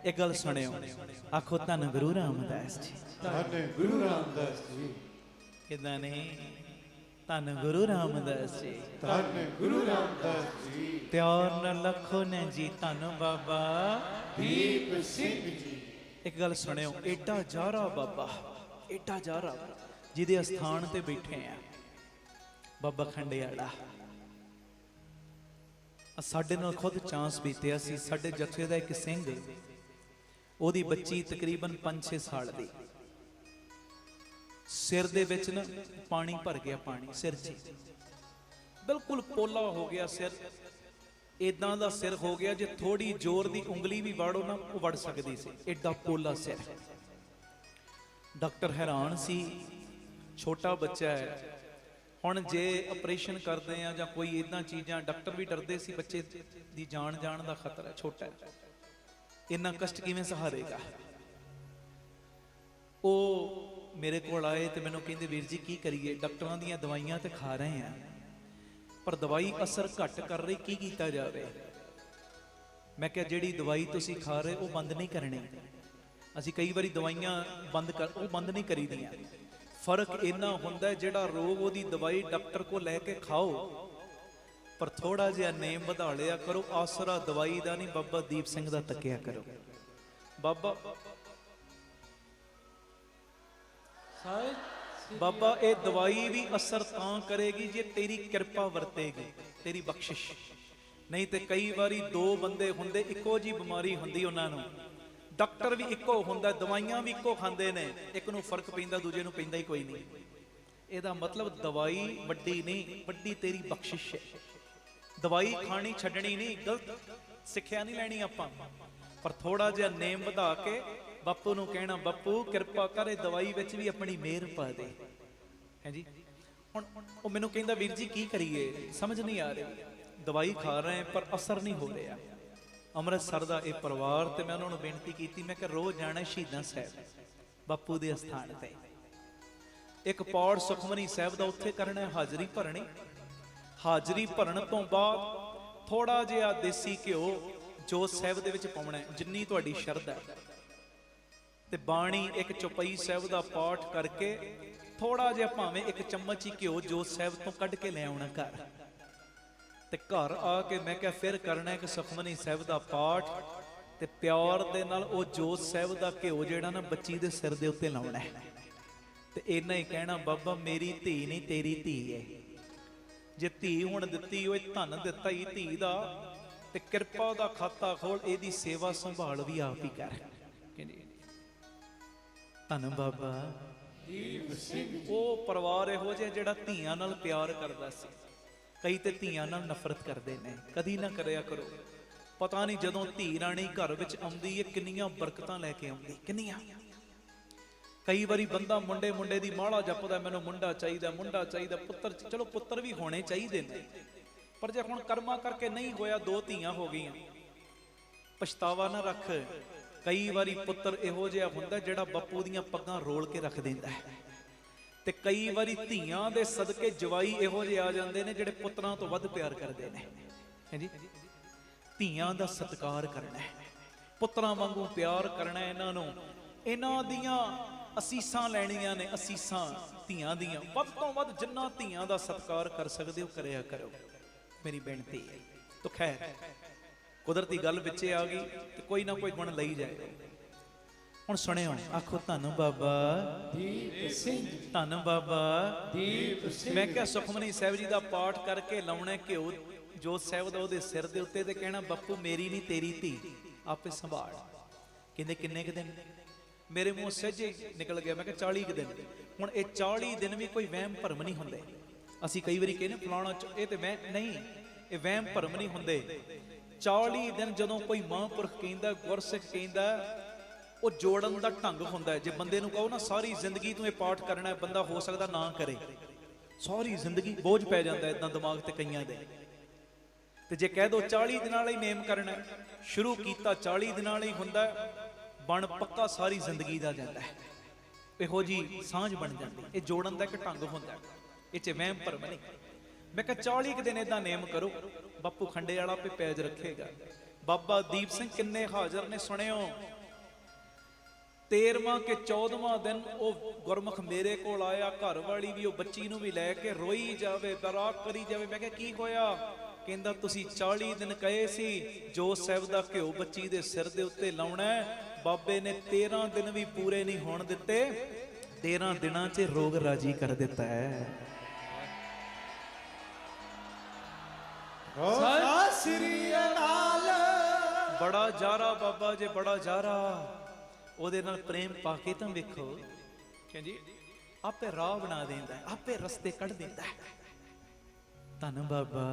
D: ਇੱਕ ਗੱਲ ਸੁਣਿਓ, ਆਖੋ ਧੰਨ ਗੁਰੂ ਰਾਮਦਾਸ ਜੀ।
C: ਧੰਨ ਗੁਰੂ ਰਾਮਦਾਸ ਜੀ।
D: ਕਿਦਾਂ ਨੇ? ਧੰਨ ਗੁਰੂ ਰਾਮਦਾਸ ਜੀ।
C: ਧੰਨ ਗੁਰੂ ਰਾਮਦਾਸ ਜੀ।
D: ਪਿਆਰ ਨਾਲ ਲਖੋ ਨੇ ਜੀ ਧੰਨ ਬਾਬਾ
C: ਦੀਪ ਸਿੰਘ ਜੀ।
D: ਇੱਕ ਗੱਲ ਸੁਣਿਓ, ਏਡਾ ਜਾਰਾ ਬਾਬਾ, ਏਡਾ ਜਾਰਾ ਜਿਹਦੇ ਅਸਥਾਨ ਤੇ ਬੈਠੇ ਆ, ਬਾਬਾ ਖੰਡਿਆਲਾ। ਸਾਡੇ ਨਾਲ ਖੁਦ ਚਾਂਸ ਬੀਤਿਆ ਸੀ। ਸਾਡੇ ਜਥੇ ਦਾ ਇੱਕ ਸਿੰਘ, ਉਹਦੀ ਬੱਚੀ ਤਕਰੀਬਨ 5-6 ਸਾਲ ਦੀ, ਸਿਰ ਦੇ ਵਿੱਚ ਨਾ ਪਾਣੀ ਭਰ ਗਿਆ, ਪਾਣੀ ਸਿਰ 'ਚ ਬਿਲਕੁਲ ਪੋਲਾ ਹੋ ਗਿਆ ਸਿਰ। ਇਦਾਂ ਦਾ ਸਿਰ ਹੋ ਗਿਆ ਜੇ ਥੋੜੀ ਜ਼ੋਰ ਦੀ ਉਂਗਲੀ ਵੀ ਵਾੜੋ ਨਾ ਉਹ ਵੜ ਸਕਦੀ ਸੀ, ਏਡਾ ਪੋਲਾ ਸਿਰ। ਡਾਕਟਰ ਹੈਰਾਨ ਸੀ, ਛੋਟਾ ਬੱਚਾ ਹੈ, ਹੁਣ ਜੇ ਆਪਰੇਸ਼ਨ ਕਰਦੇ ਆ ਜਾਂ ਕੋਈ ਇਦਾਂ ਚੀਜ਼ਾਂ, ਡਾਕਟਰ ਵੀ ਡਰਦੇ ਸੀ ਬੱਚੇ ਦੀ ਜਾਨ ਜਾਣ ਦਾ ਖਤਰਾ, ਛੋਟਾ ਹੈ, ਇੰਨਾ ਕਸ਼ਟ ਕਿਵੇਂ ਸਹਾਰੇਗਾ। ਉਹ ਮੇਰੇ ਕੋਲ ਆਏ ਤੇ ਮੈਨੂੰ ਕਹਿੰਦੇ, ਵੀਰ ਜੀ ਕੀ ਕਰੀਏ, ਡਾਕਟਰਾਂ ਦੀਆਂ ਦਵਾਈਆਂ ਤੇ ਖਾ ਰਹੇ ਆ ਪਰ ਦਵਾਈ ਅਸਰ ਘੱਟ ਕਰ ਰਹੀ, ਕੀ ਕੀਤਾ ਜਾਵੇ। ਮੈਂ ਕਿਹਾ ਜਿਹੜੀ ਦਵਾਈ ਤੁਸੀਂ ਖਾ ਰਹੇ ਉਹ ਬੰਦ ਨਹੀਂ ਕਰਨੀ। ਅਸੀਂ ਕਈ ਵਾਰੀ ਦਵਾਈਆਂ ਬੰਦ ਨਹੀਂ ਕਰੀਦੀਆਂ। ਫਰਕ ਇੰਨਾ ਹੁੰਦਾ ਜਿਹੜਾ ਰੋਗ ਉਹਦੀ ਦਵਾਈ ਡਾਕਟਰ ਕੋਲ ਲੈ ਕੇ ਖਾਓ, ਪਰ ਥੋੜਾ ਜਿਹਾ ਨੇਮ ਵਧਾ ਲਿਆ ਕਰੋ। ਆਸਰਾ ਦਵਾਈ ਦਾ ਨਹੀਂ, ਬਾਬਾ ਦੀਪ ਸਿੰਘ ਦਾ ਤੱਕਿਆ ਕਰੋ। ਬਾਬਾ ਇਹ ਦਵਾਈ ਵੀ ਅਸਰ ਤਾਂ ਕਰੇਗੀ ਜੇ ਤੇਰੀ ਕਿਰਪਾ ਵਰਤੇਗੀ, ਤੇਰੀ ਬਖਸ਼ਿਸ਼। ਨਹੀਂ ਤੇ ਕਈ ਵਾਰੀ ਦੋ ਬੰਦੇ ਹੁੰਦੇ, ਇੱਕੋ ਜੀ ਬਿਮਾਰੀ ਹੁੰਦੀ ਉਹਨਾਂ ਨੂੰ, ਡਾਕਟਰ ਵੀ ਇੱਕੋ ਹੁੰਦਾ, ਦਵਾਈਆਂ ਵੀ ਇੱਕੋ ਖਾਂਦੇ ਨੇ, ਇੱਕ ਨੂੰ ਫਰਕ ਪੈਂਦਾ ਦੂਜੇ ਨੂੰ ਪੈਂਦਾ ਹੀ ਕੋਈ ਨਹੀਂ। ਇਹਦਾ ਮਤਲਬ ਦਵਾਈ ਵੱਡੀ ਨਹੀਂ, ਵੱਡੀ ਤੇਰੀ ਬਖਸ਼ਿਸ਼ ਹੈ। ਦਵਾਈ ਖਾਣੀ ਛੱਡਣੀ ਨਹੀਂ, ਗਲਤ ਸਿੱਖਿਆ ਨਹੀਂ ਲੈਣੀ ਆਪਾਂ, ਪਰ ਥੋੜਾ ਜਿਹਾ ਨੇਮ ਵਧਾ ਕੇ ਬਾਪੂ ਨੂੰ ਕਹਿਣਾ, ਬਾਪੂ ਕਿਰਪਾ ਕਰੇ ਦਵਾਈ ਵਿੱਚ ਵੀ ਆਪਣੀ ਮਿਹਰ ਪਾ ਦੇ। ਹੈ ਜੀ। ਹੁਣ ਉਹ ਮੈਨੂੰ ਕਹਿੰਦਾ, ਵੀਰ ਜੀ ਕੀ ਕਰੀਏ, ਸਮਝ ਨਹੀਂ ਆ ਰਹੀ, ਦਵਾਈ ਖਾ ਰਹੇ ਪਰ ਅਸਰ ਨਹੀਂ ਹੋ ਰਿਹਾ। ਅੰਮ੍ਰਿਤਸਰ ਦਾ ਇਹ ਪਰਿਵਾਰ, ਤੇ ਮੈਂ ਉਹਨਾਂ ਨੂੰ ਬੇਨਤੀ ਕੀਤੀ, ਮੈਂ ਕਿਹਾ ਰੋਜ਼ ਜਾਣਾ ਸ਼ਹੀਦਾਂ ਸਾਹਿਬ ਬਾਪੂ ਦੇ ਅਸਥਾਨ ਤੇ, ਇੱਕ ਪੌੜ ਸੁਖਮਨੀ ਸਾਹਿਬ ਦਾ ਉੱਥੇ ਕਰਨਾ, ਹਾਜ਼ਰੀ ਭਰਨੀ। ਹਾਜ਼ਰੀ ਭਰਨ ਤੋਂ ਬਾਅਦ ਥੋੜਾ ਜਿਹਾ ਦੇਸੀ ਘਿਓ ਜੋਤ ਸਾਹਿਬ ਦੇ ਵਿੱਚ ਪਾਉਣਾ, ਜਿੰਨੀ ਤੁਹਾਡੀ ਸ਼ਰਧਾ ਹੈ, ਤੇ ਬਾਣੀ ਇੱਕ ਚੌਪਈ ਸਾਹਿਬ ਦਾ ਪਾਠ ਕਰਕੇ ਥੋੜਾ ਜਿਹਾ ਭਾਵੇਂ ਇੱਕ ਚਮਚ ਹੀ ਘਿਓ ਜੋਤ ਸਾਹਿਬ ਤੋਂ ਕੱਢ ਕੇ ਲੈ ਆਉਣਾ ਘਰ, ਤੇ ਘਰ ਆ ਕੇ ਮੈਂ ਕਿਹਾ ਫਿਰ ਕਰਨਾ ਇੱਕ ਸੁਖਮਨੀ ਸਾਹਿਬ ਦਾ ਪਾਠ, ਤੇ ਪਿਆਰ ਦੇ ਨਾਲ ਉਹ ਜੋਤ ਸਾਹਿਬ ਦਾ ਘਿਓ ਜਿਹੜਾ ਨਾ ਬੱਚੀ ਦੇ ਸਿਰ ਦੇ ਉੱਤੇ ਲਾਉਣਾ ਹੈ, ਤੇ ਇੰਨਾ ਹੀ ਕਹਿਣਾ, ਬਾਬਾ ਮੇਰੀ ਧੀ ਨਹੀਂ ਤੇਰੀ ਧੀ ਹੈ, ਜੇ ਧੀ ਹੁਣ ਦਿੱਤੀ ਓਏ ਧਨ ਦਿੱਤਾ ਹੀ ਧੀ ਦਾ, ਤੇ ਕਿਰਪਾ ਦਾ ਖਾਤਾ ਖੋਲ, ਇਹਦੀ ਸੇਵਾ ਸੰਭਾਲ ਵੀ ਆਪ ਹੀ ਕਰ। ਧੰਨ ਬਾਬਾ ਦੀਪ ਸਿੰਘ। ਉਹ ਪਰਿਵਾਰ ਇਹੋ ਜਿਹਾ ਜਿਹੜਾ ਧੀਆਂ ਨਾਲ ਪਿਆਰ ਕਰਦਾ ਸੀ। ਕਈ ਤੇ ਧੀਆਂ ਨਾਲ ਨਫ਼ਰਤ ਕਰਦੇ ਨੇ, ਕਦੀ ਨਾ ਕਰਿਆ ਕਰੋ। ਪਤਾ ਨਹੀਂ ਜਦੋਂ ਧੀ ਰਾਣੀ ਘਰ ਵਿੱਚ ਆਉਂਦੀ ਹੈ ਕਿੰਨੀਆਂ ਬਰਕਤਾਂ ਲੈ ਕੇ ਆਉਂਦੀ, ਕਿੰਨੀਆਂ। ਕਈ ਵਾਰੀ ਬੰਦਾ ਮੁੰਡੇ ਦੀ ਮਾਲਾ ਜਪਦਾ, ਮੈਨੂੰ ਮੁੰਡਾ ਚਾਹੀਦਾ, ਮੁੰਡਾ ਚਾਹੀਦਾ, ਪੁੱਤਰ, ਚਲੋ ਪੁੱਤਰ ਵੀ ਹੋਣੇ ਚਾਹੀਦੇ ਨੇ, ਪਰ ਜੇ ਹੁਣ ਕਰਮਾਂ ਕਰਕੇ ਨਹੀਂ ਹੋਇਆ, 2 ਧੀਆਂ ਹੋ ਗਈਆਂ, ਪਛਤਾਵਾ ਨਾ ਰੱਖ। ਕਈ ਵਾਰੀ ਪੁੱਤਰ ਇਹੋ ਜਿਹਾ ਹੁੰਦਾ ਜਿਹੜਾ ਬਾਪੂ ਦੀਆਂ ਪੱਗਾਂ ਰੋਲ ਕੇ ਰੱਖ ਦਿੰਦਾ ਹੈ, ਤੇ ਕਈ ਵਾਰੀ ਧੀਆਂ ਦੇ ਸਦਕੇ ਜਵਾਈ ਇਹੋ ਜਿਹੇ ਆ ਜਾਂਦੇ ਨੇ ਜਿਹੜੇ ਪੁੱਤਰਾਂ ਤੋਂ ਵੱਧ ਪਿਆਰ ਕਰਦੇ ਨੇ। ਹੈ ਜੀ। ਧੀਆਂ ਦਾ ਸਤਿਕਾਰ ਕਰਨਾ ਹੈ, ਪੁੱਤਰਾਂ ਵਾਂਗੂ ਪਿਆਰ ਕਰਨਾ ਹੈ ਇਹਨਾਂ ਨੂੰ, ਇਹਨਾਂ ਦੀਆਂ ਅਸੀਸਾਂ ਲੈਣੀਆਂ ਨੇ, ਅਸੀਸਾਂ ਧੀਆਂ ਦੀਆਂ, ਵੱਧ ਤੋਂ ਵੱਧ ਜਿੰਨਾ ਧੀਆਂ ਦਾ ਸਤਿਕਾਰ ਕਰ ਸਕਦੇ ਹੋ ਕਰਿਆ ਕਰੋ, ਮੇਰੀ ਬੇਨਤੀ ਹੈ। ਤਾਂ ਖੈਰ ਕੁਦਰਤੀ ਗੱਲ ਵਿੱਚੇ ਆ ਗਈ ਤੇ ਕੋਈ ਨਾ ਕੋਈ ਗੁਣ ਲਈ ਜਾਏ। ਹੁਣ ਸੁਣਿਓ, ਆਖੋ ਧੰਨ ਬਾਬਾ
C: ਦੀਪ ਸਿੰਘ।
D: ਧੰਨ ਬਾਬਾ
C: ਦੀਪ ਸਿੰਘ।
D: ਮੈਂ ਕਿਹਾ ਸੁਖਮਨੀ ਸਾਹਿਬ ਜੀ ਦਾ ਪਾਠ ਕਰਕੇ ਲਾਉਣਾ ਘਿਓ ਜੋਤ ਸਾਹਿਬ ਦਾ ਉਹਦੇ ਸਿਰ ਦੇ ਉੱਤੇ, ਤੇ ਕਹਿਣਾ, ਬਾਪੂ ਮੇਰੀ ਨਹੀਂ ਤੇਰੀ ਧੀ, ਆਪੇ ਸੰਭਾਲ। ਕਹਿੰਦੇ ਕਿੰਨੇ ਕੁ ਦਿਨ? ਮੇਰੇ ਮੂੰਹ ਸਹਿਜੇ ਨਿਕਲ ਗਿਆ। ਮੈਂ ਕਿਹਾ 40 ਕੁ ਦਿਨ। ਹੁਣ ਇਹ 40 ਦਿਨ ਵੀ ਕੋਈ ਵਹਿਮ ਭਰਮ ਨਹੀਂ ਹੁੰਦੇ। ਅਸੀਂ ਕਈ ਵਾਰੀ ਕਹਿੰਦੇ ਫਲਾਣਾ, ਇਹ ਤੇ ਮੈਂ ਨਹੀਂ, ਇਹ ਵਹਿਮ ਭਰਮ ਨਹੀਂ ਹੁੰਦੇ। 40 ਦਿਨ ਜਦੋਂ ਕੋਈ ਮਹਾਂਪੁਰਖ ਕਹਿੰਦਾ, ਗੁਰਸਿੱਖ ਕਹਿੰਦਾ, ਉਹ ਜੋੜਨ ਦਾ ਢੰਗ ਹੁੰਦਾ ਹੈ। ਜੇ ਬੰਦੇ ਨੂੰ ਕਹੋ ਨਾ ਸਾਰੀ ਜ਼ਿੰਦਗੀ ਤੂੰ ਇਹ ਪਾਠ ਕਰਨਾ ਹੈ, ਬੰਦਾ ਹੋ ਸਕਦਾ ਨਾ ਕਰੇ, ਸਾਰੀ ਜ਼ਿੰਦਗੀ ਬੋਝ ਪੈ ਜਾਂਦਾ ਇਦਾਂ ਦਿਮਾਗ ਤੇ ਕਈਆਂ ਦੇ। ਤੇ ਜੇ ਕਹਿ ਦੋ 40 ਦਿਨਾਂ ਲਈ ਨੇਮ ਕਰਨਾ, ਸ਼ੁਰੂ ਕੀਤਾ 40 ਦਿਨਾਂ ਲਈ ਹੁੰਦਾ, ਬਣ ਪੱਕਾ ਸਾਰੀ ਜ਼ਿੰਦਗੀ ਦਾ ਜਾਂਦਾ ਹੈ। ਇਹੋ ਜੀ ਸਾਂਝ ਬਣ ਜਾਂਦੀ। ਇਹ ਜੋੜਨ ਦਾ ਇੱਕ ਢੰਗ ਹੁੰਦਾ, ਇਹ 'ਚ ਵਹਿਮ ਭਰਮ ਨਹੀਂ। ਮੈਂ ਕਿਹਾ 40 ਕੁ ਦਿਨ ਇਦਾਂ ਨੇਮ ਕਰੋ, ਬਾਪੂ ਖੰਡੇ ਵਾਲਾ ਪੇ ਪੈਜ ਰੱਖੇਗਾ। ਬਾਬਾ ਦੀਪ ਸਿੰਘ ਕਿੰਨੇ ਹਾਜ਼ਰ ਨੇ ਸੁਣਿਓ। 13ਵਾਂ ਕਿ 14ਵਾਂ ਦਿਨ ਉਹ ਗੁਰਮੁਖ ਮੇਰੇ ਕੋਲ ਆਇਆ, ਘਰ ਵਾਲੀ ਵੀ ਉਹ ਬੱਚੀ ਨੂੰ ਵੀ ਲੈ ਕੇ ਰੋਈ ਜਾਵੇ, ਬਰਾਕ ਕਰੀ ਜਾਵੇ। ਮੈਂ ਕਿਹਾ ਕੀ ਹੋਇਆ? ਕਹਿੰਦਾ ਤੁਸੀਂ 40 ਦਿਨ ਕਹੇ ਸੀ ਜੋ ਸਾਹਿਬ ਦਾ ਘਿਓ ਬੱਚੀ ਦੇ ਸਿਰ ਦੇ ਉੱਤੇ ਲਾਉਣਾ, ਬਾਬੇ ਨੇ 13 ਦਿਨ ਵੀ ਪੂਰੇ ਨਹੀਂ ਹੋਣ ਦਿੱਤੇ, 13 ਦਿਨਾਂ 'ਚ ਰੋਗ ਰਾਜੀ ਕਰ ਦਿੱਤਾ ਹੈ।
B: ਸਤਿ ਸ੍ਰੀ ਅਕਾਲ।
D: ਬੜਾ ਜਾਰਾ ਬਾਬਾ ਜੇ, ਬੜਾ ਜਾਰਾ। ਉਹਦੇ ਨਾਲ ਪ੍ਰੇਮ ਪਾ ਕੇ ਤਾਂ ਵੇਖੋ, ਕਹਿੰਦੀ ਆਪੇ ਰਾਹ ਬਣਾ ਦਿੰਦਾ, ਆਪੇ ਰਸਤੇ ਕੱਢ ਦਿੰਦਾ। ਧੰਨ ਬਾਬਾ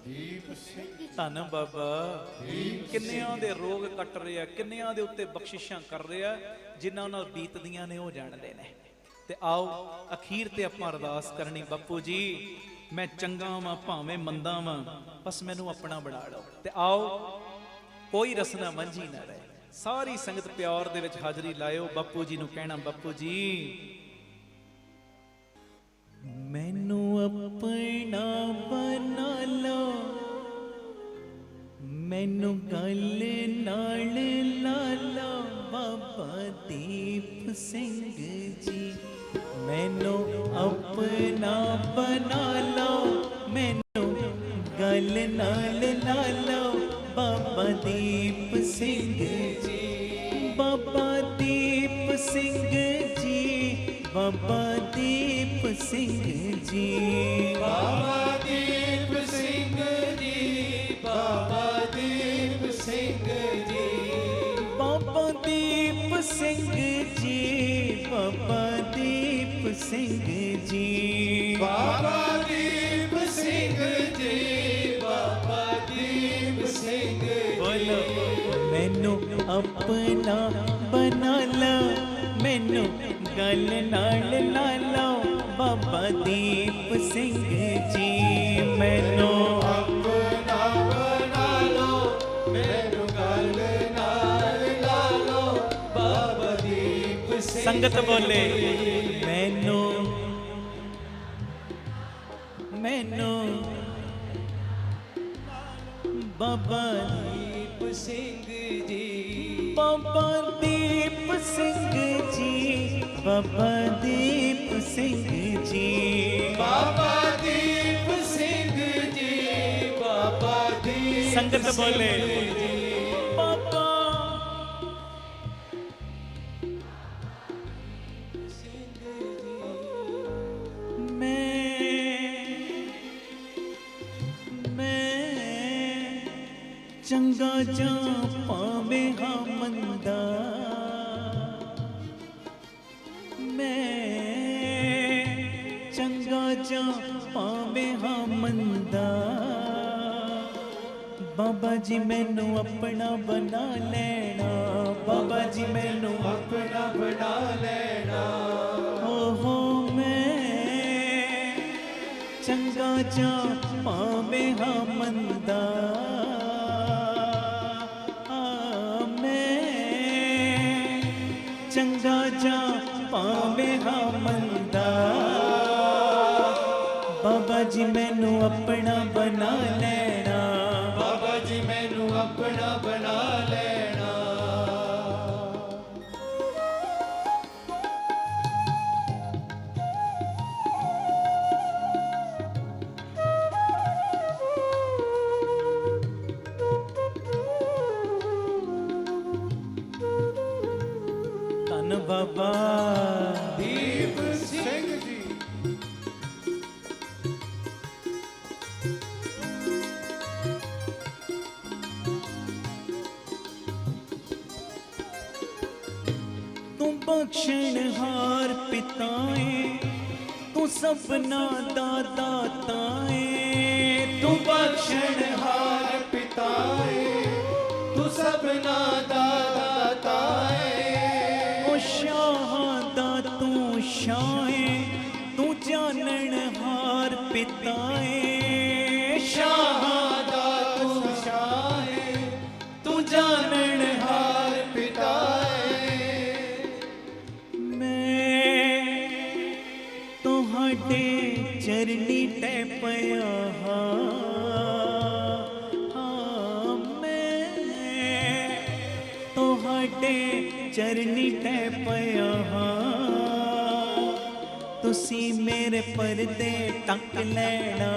C: ਦੀਪ ਸਿੰਘ ਜੀ।
D: ਧੰਨ ਬਾਬਾ, ਕਿੰਨਿਆਂ ਦੇ ਰੋਗ ਕੱਟ ਰਿਹਾ, ਕਿੰਨਿਆਂ ਦੇ ਉੱਤੇ ਬਖਸ਼ਿਸ਼ਾਂ ਕਰ ਰਿਹਾ, ਜਿਨ੍ਹਾਂ ਨਾਲ ਬੀਤਦੀਆਂ ਨੇ ਉਹ ਜਾਣਦੇ ਨੇ। ਤੇ ਆਓ ਅਖੀਰ ਤੇ ਆਪਾਂ ਅਰਦਾਸ ਕਰਨੀ, ਬਾਪੂ ਜੀ ਮੈਂ ਚੰਗਾ ਵਾਂ ਭਾਵੇਂ ਮੰਦਾ ਵਾਂ, ਬਸ ਮੈਨੂੰ ਆਪਣਾ ਬਣਾ ਲਓ। ਤੇ ਆਓ ਕੋਈ ਰਸਨਾ ਮੰਝੀ ਨਾ ਰਹੇ, ਸਾਰੀ ਸੰਗਤ ਪਿਆਰ ਦੇ ਵਿੱਚ ਹਾਜ਼ਰੀ ਲਾਇਓ। ਬਾਪੂ ਜੀ ਨੂੰ ਕਹਿਣਾ, ਬਾਪੂ ਜੀ ਮੈਨੂੰ ਆਪਣਾ ਬਣਾ ਲਓ, ਮੈਨੂੰ ਗੱਲ ਨਾਲ ਲਾ ਲਓ। ਬਾਬਾ ਦੀਪ ਸਿੰਘ ਜੀ ਮੈਨੂੰ ਆਪਣਾ ਬਣਾ ਲਓ, ਮੈਨੂੰ ਗੱਲ ਨਾਲ ਲਾ ਲਓ। ਬਾਬਾ ਦੀਪ ਸਿੰਘ ਜੀ, ਬਾਬਾ ਦੀਪ ਸਿੰਘ ਜੀ, ਬਾਬਾ ਦੀਪ ਸਿੰਘ ਜੀ,
B: ਬਾਬਾ ਦੀਪ ਸਿੰਘ ਜੀ, ਬਾਬਾ ਦੀਪ ਸਿੰਘ ਜੀ,
D: ਬਾਬਾ ਦੀਪ ਸਿੰਘ ਜੀ, ਬਾਬਾ ਦੀਪ ਸਿੰਘ ਜੀ,
B: ਬਾਬਾ ਦੀਪ ਸਿੰਘ ਜੀ, ਬਾਬਾ ਦੀਪ ਸਿੰਘ
D: ਬੋਲੋ ਮੈਨੂੰ ਆਪਣਾ ਬਣਾ ਲਓ, ਮੈਨੂੰ ਗੱਲ ਨਾਲ ਲਾ ਲਓ। ਬਾਬਾ ਦੀਪ ਸਿੰਘ ਜੀ ਮੈਨੂੰ
B: ਆਪਣਾ ਬਣਾ ਲਓ, ਮੈਨੂੰ ਗੱਲ ਨਾਲ ਲਾ ਲਓ। ਬਾਬਾ ਦੀਪ ਸਿੰਘ
D: ਸੰਗਤ ਬੋਲੇ ਮੈਨੂੰ ਬਾਬਾ
B: ਦੀਪ ਸਿੰਘ ਜੀ,
D: ਬਾਬਾ ਦੀਪ ਸਿੰਘ ਜੀ, ਬਾਬਾ ਦੀਪ ਸਿੰਘ ਜੀ,
B: ਬਾਬਾ ਦੀਪ ਸਿੰਘ ਜੀ, ਬਾਬਾ ਦੀਪ
D: ਸੰਗਤ ਬੋਲੇ ਬਾਬਾ ਮੈਂ ਚੰਗਾ ਜਾਂ ਭਾਵੇਂ ਹਾਂ ਮੰਦਾ, ਮੈਂ ਚੰਗਾ ਜਾਂ ਭਾਵੇਂ ਹਾਂ ਮੰਦਾ। ਬਾਬਾ ਜੀ ਮੈਨੂੰ ਆਪਣਾ ਬਣਾ ਲੈਣਾ, ਬਾਬਾ ਜੀ ਮੈਨੂੰ
B: ਆਪਣਾ ਬਣਾ ਲੈਣਾ।
D: ਓਹੋ ਮੈਂ ਚੰਗਾ ਜਾਂ ਭਾਵੇਂ ਹਾਂ ਮੰਦਾ, ਮੈਂ ਚੰਗਾ ਜਾਂ ਭਾਵੇਂ ਹਾਂ ਮੰਦਾ। ਬਾਬਾ ਜੀ ਮੈਨੂੰ ਆਪਣਾ ਬਣਾ ਲੈਣਾ,
B: ਬਾਬਾ ਜੀ ਮੈਨੂੰ ਆਪਣਾ ਬਣਾ ਲੈਣਾ।
D: ਧੰਨ ਬਾਬਾ
B: ਦੀਪ
C: ਸਿੰਘ ਜੀ।
D: ਤੂੰ ਬਖਸ਼ਣਹਾਰ ਪਿਤਾ ਏ, ਤੂੰ ਸਭਨਾ ਦਾ ਦਾਤਾ ਏ,
B: ਤੂੰ ਬਖਸ਼ਣਹਾਰ ਪਿਤਾ ਏ, ਤੂੰ ਸਭਨਾ ਦਾ ਦਾਤਾ ਏ।
D: ਓ ਸ਼ਾਹਾਂ ਦਾ ਤੂੰ ਸ਼ਾਹ ਏ, ਤੂੰ ਜਾਣਨਹਾਰ ਪਿਤਾ ਏ,
B: ਸ਼ਾਹਾਂ ਦਾ ਤੂੰ ਸ਼ਾਹ ਏ, ਤੂੰ ਜਾਣਨਹਾਰ ਪਿਤਾ ਏ।
D: ਮੈਂ ਤੁਹਾਡੇ ਚਰਨੀ ਟੈ ਪਿਆ ਹਾਂ, ਮੈਂ मेरे पर्दे टक लेना,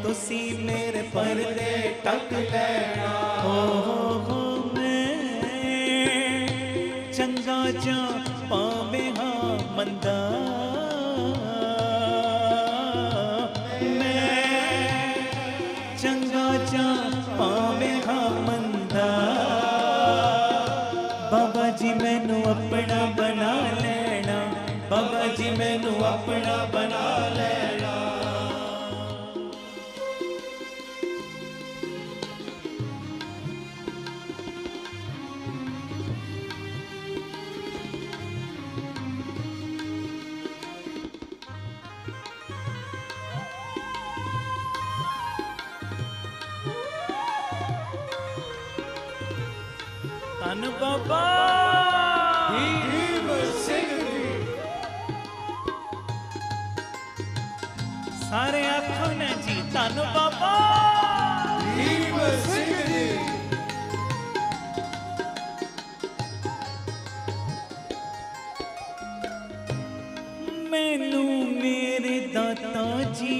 D: तुसी मेरे पर्दे टक लेना। हो मैं चंगा जा पावे हाँ मंदा, मैं चंगा जा पावे हाँ मंदा। बाबा जी मैनू अपना बना लेना, बाबा जी मैनू अपना बना लेना। धन बाबा
B: ਦੀਪ ਸਿੰਘ ਜੀ
D: सारे आखो ने जी धन बाबा।
B: ਦੀਪ ਸਿੰਘ ਜੀ
D: मैनू मेरे दाता जी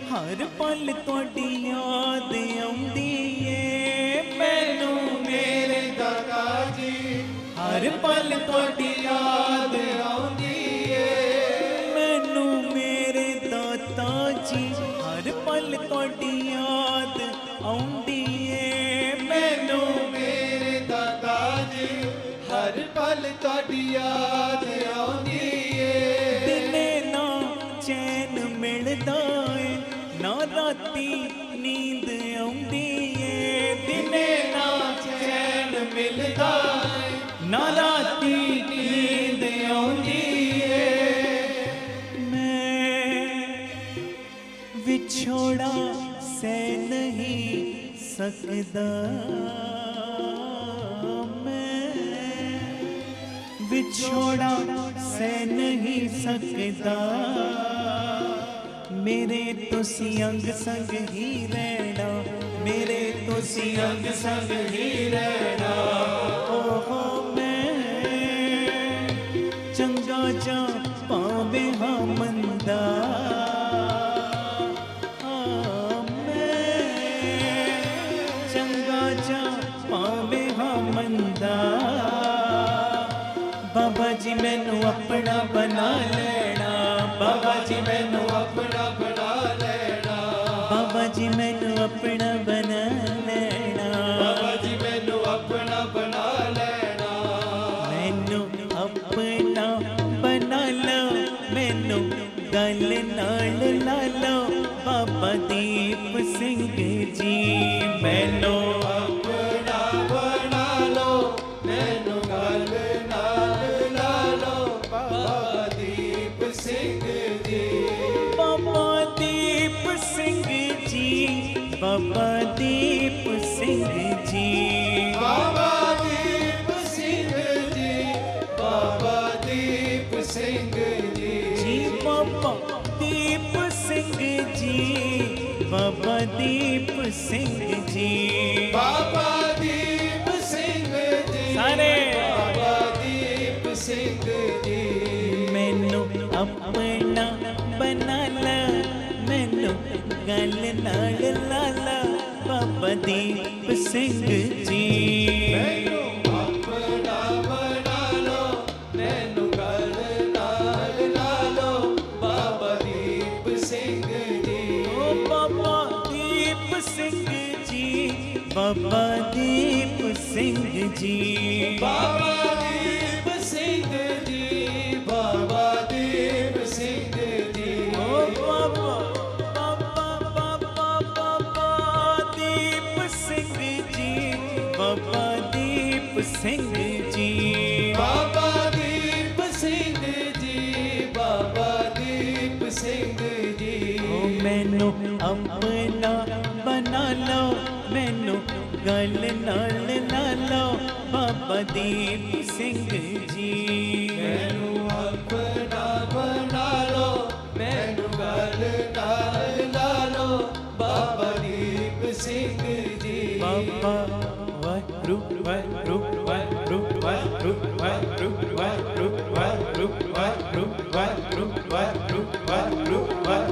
D: हर पल तुहाडी याद आउंदी ए। मैनू मेरे
B: ਦਾਤਾ ਜੀ
D: हर पल तुहाडी याद
B: ਆਉਂਦੀ ਏ।
D: मैनू मेरे दाता जी हर पल तुहाडी याद आउंदी ए। मैनू
B: ਮੇਰੇ ਦਾਤਾ ਜੀ ਹਰ ਪਲ ਤੁਹਾਡੀ ਯਾਦ ਆਉਂਦੀ ਏ।
D: दिने ना चैन मिलदा ए, ना राती नींद आउंदी ए। दिने ना चैन मिलदा ए, ना राती नींद आउंदी ए। मैं विछोड़ा सह नहीं सकदा, विछोड़ा सह नहीं सकदा। मेरे तुसी अंग संग ही रहना, मेरे तुसी अंग संग ही रहना। ओहो मैं चंगा जा पावे हाँ मंदा, मैं चंगा जा पावे हाँ मंदा। बाबा जी मैनू अपना बना लेना, बाबा जी मैनू
B: ਆਪਣਾ ਬਣਾ ਲੈਣਾ।
D: बाबा जी मैनू अपना बना लेना।
B: ਬਾਬਾ ਜੀ ਮੈਨੂੰ ਆਪਣਾ ਬਣਾ ਲੈਣਾ।
D: मैनू अपना बना लो, मैनू गल नाल ला लो। बाबा दीप सिंह जी मैनू
B: ਆਪਣਾ ਬਣਾ ਲਓ, ਮੈਨੂੰ ਗੱਲ ਨਾਲ ਲਾ ਲਓ। ਬਾਬਾ ਦੀਪ ਸਿੰਘ ਜੀ
D: बाबा दीप सिंह जी, बाबा दीप सिंह जी।
B: ਬਾਬਾ ਦੀਪ ਸਿੰਘ ਜੀ ਬਾਬਾ ਦੀਪ ਸਿੰਘ ਜੀ
D: जी बाबा दीप सिंह जी, बाबा दीप सिंह जी।
B: ਬਾਬਾ ਦੀਪ ਸਿੰਘ ਜੀ
D: सारे
B: ਬਾਬਾ ਦੀਪ ਸਿੰਘ ਜੀ
D: मैनू अपना बना ला, मैनू गल नाल ला ला। बाबा दीप सिंह जी
B: ਮੈਨੂੰ ਆਪਣਾ ਬਣਾ ਲਓ, ਮੈਨੂੰ ਗੱਲ ਨਾਲ ਲਾ ਲਓ। ਬਾਬਾ ਦੀਪ ਸਿੰਘ ਜੀ
D: ओ बाबा दीप सिंह जी, बाबा दीप सिंह जी।
B: ਬਾਬਾ ਦੀਪ ਸਿੰਘ ਜੀ ਬਾਬਾ ਦੀਪ ਸਿੰਘ ਜੀ
D: ओ बाबा बाबा बाबा बाबा दीप सिंह जी, बाबा दीप सिंह जी।
B: ਬਾਬਾ ਦੀਪ ਸਿੰਘ ਜੀ ਬਾਬਾ ਦੀਪ ਸਿੰਘ ਜੀ
D: ओ मैनू अपना बना लो, मैनू गल नाल ला लो। बाबा दीप सिंह जी
B: ਮੈਨੂੰ ਆਪਣਾ ਬਣਾ ਲਓ, ਮੈਨੂੰ ਗੱਲ ਨਾਲ ਲਾ ਲਓ। ਬਾਬਾ ਦੀਪ ਸਿੰਘ ਜੀ
D: बाबा वाहगुरु वाहगुरु वाहगुरु वाहगुरु वाहगुरु वाहगुरु वाहगुरु वाहगुरु वाहगुरु वाहगुरु वाहगुरु वाहगुरु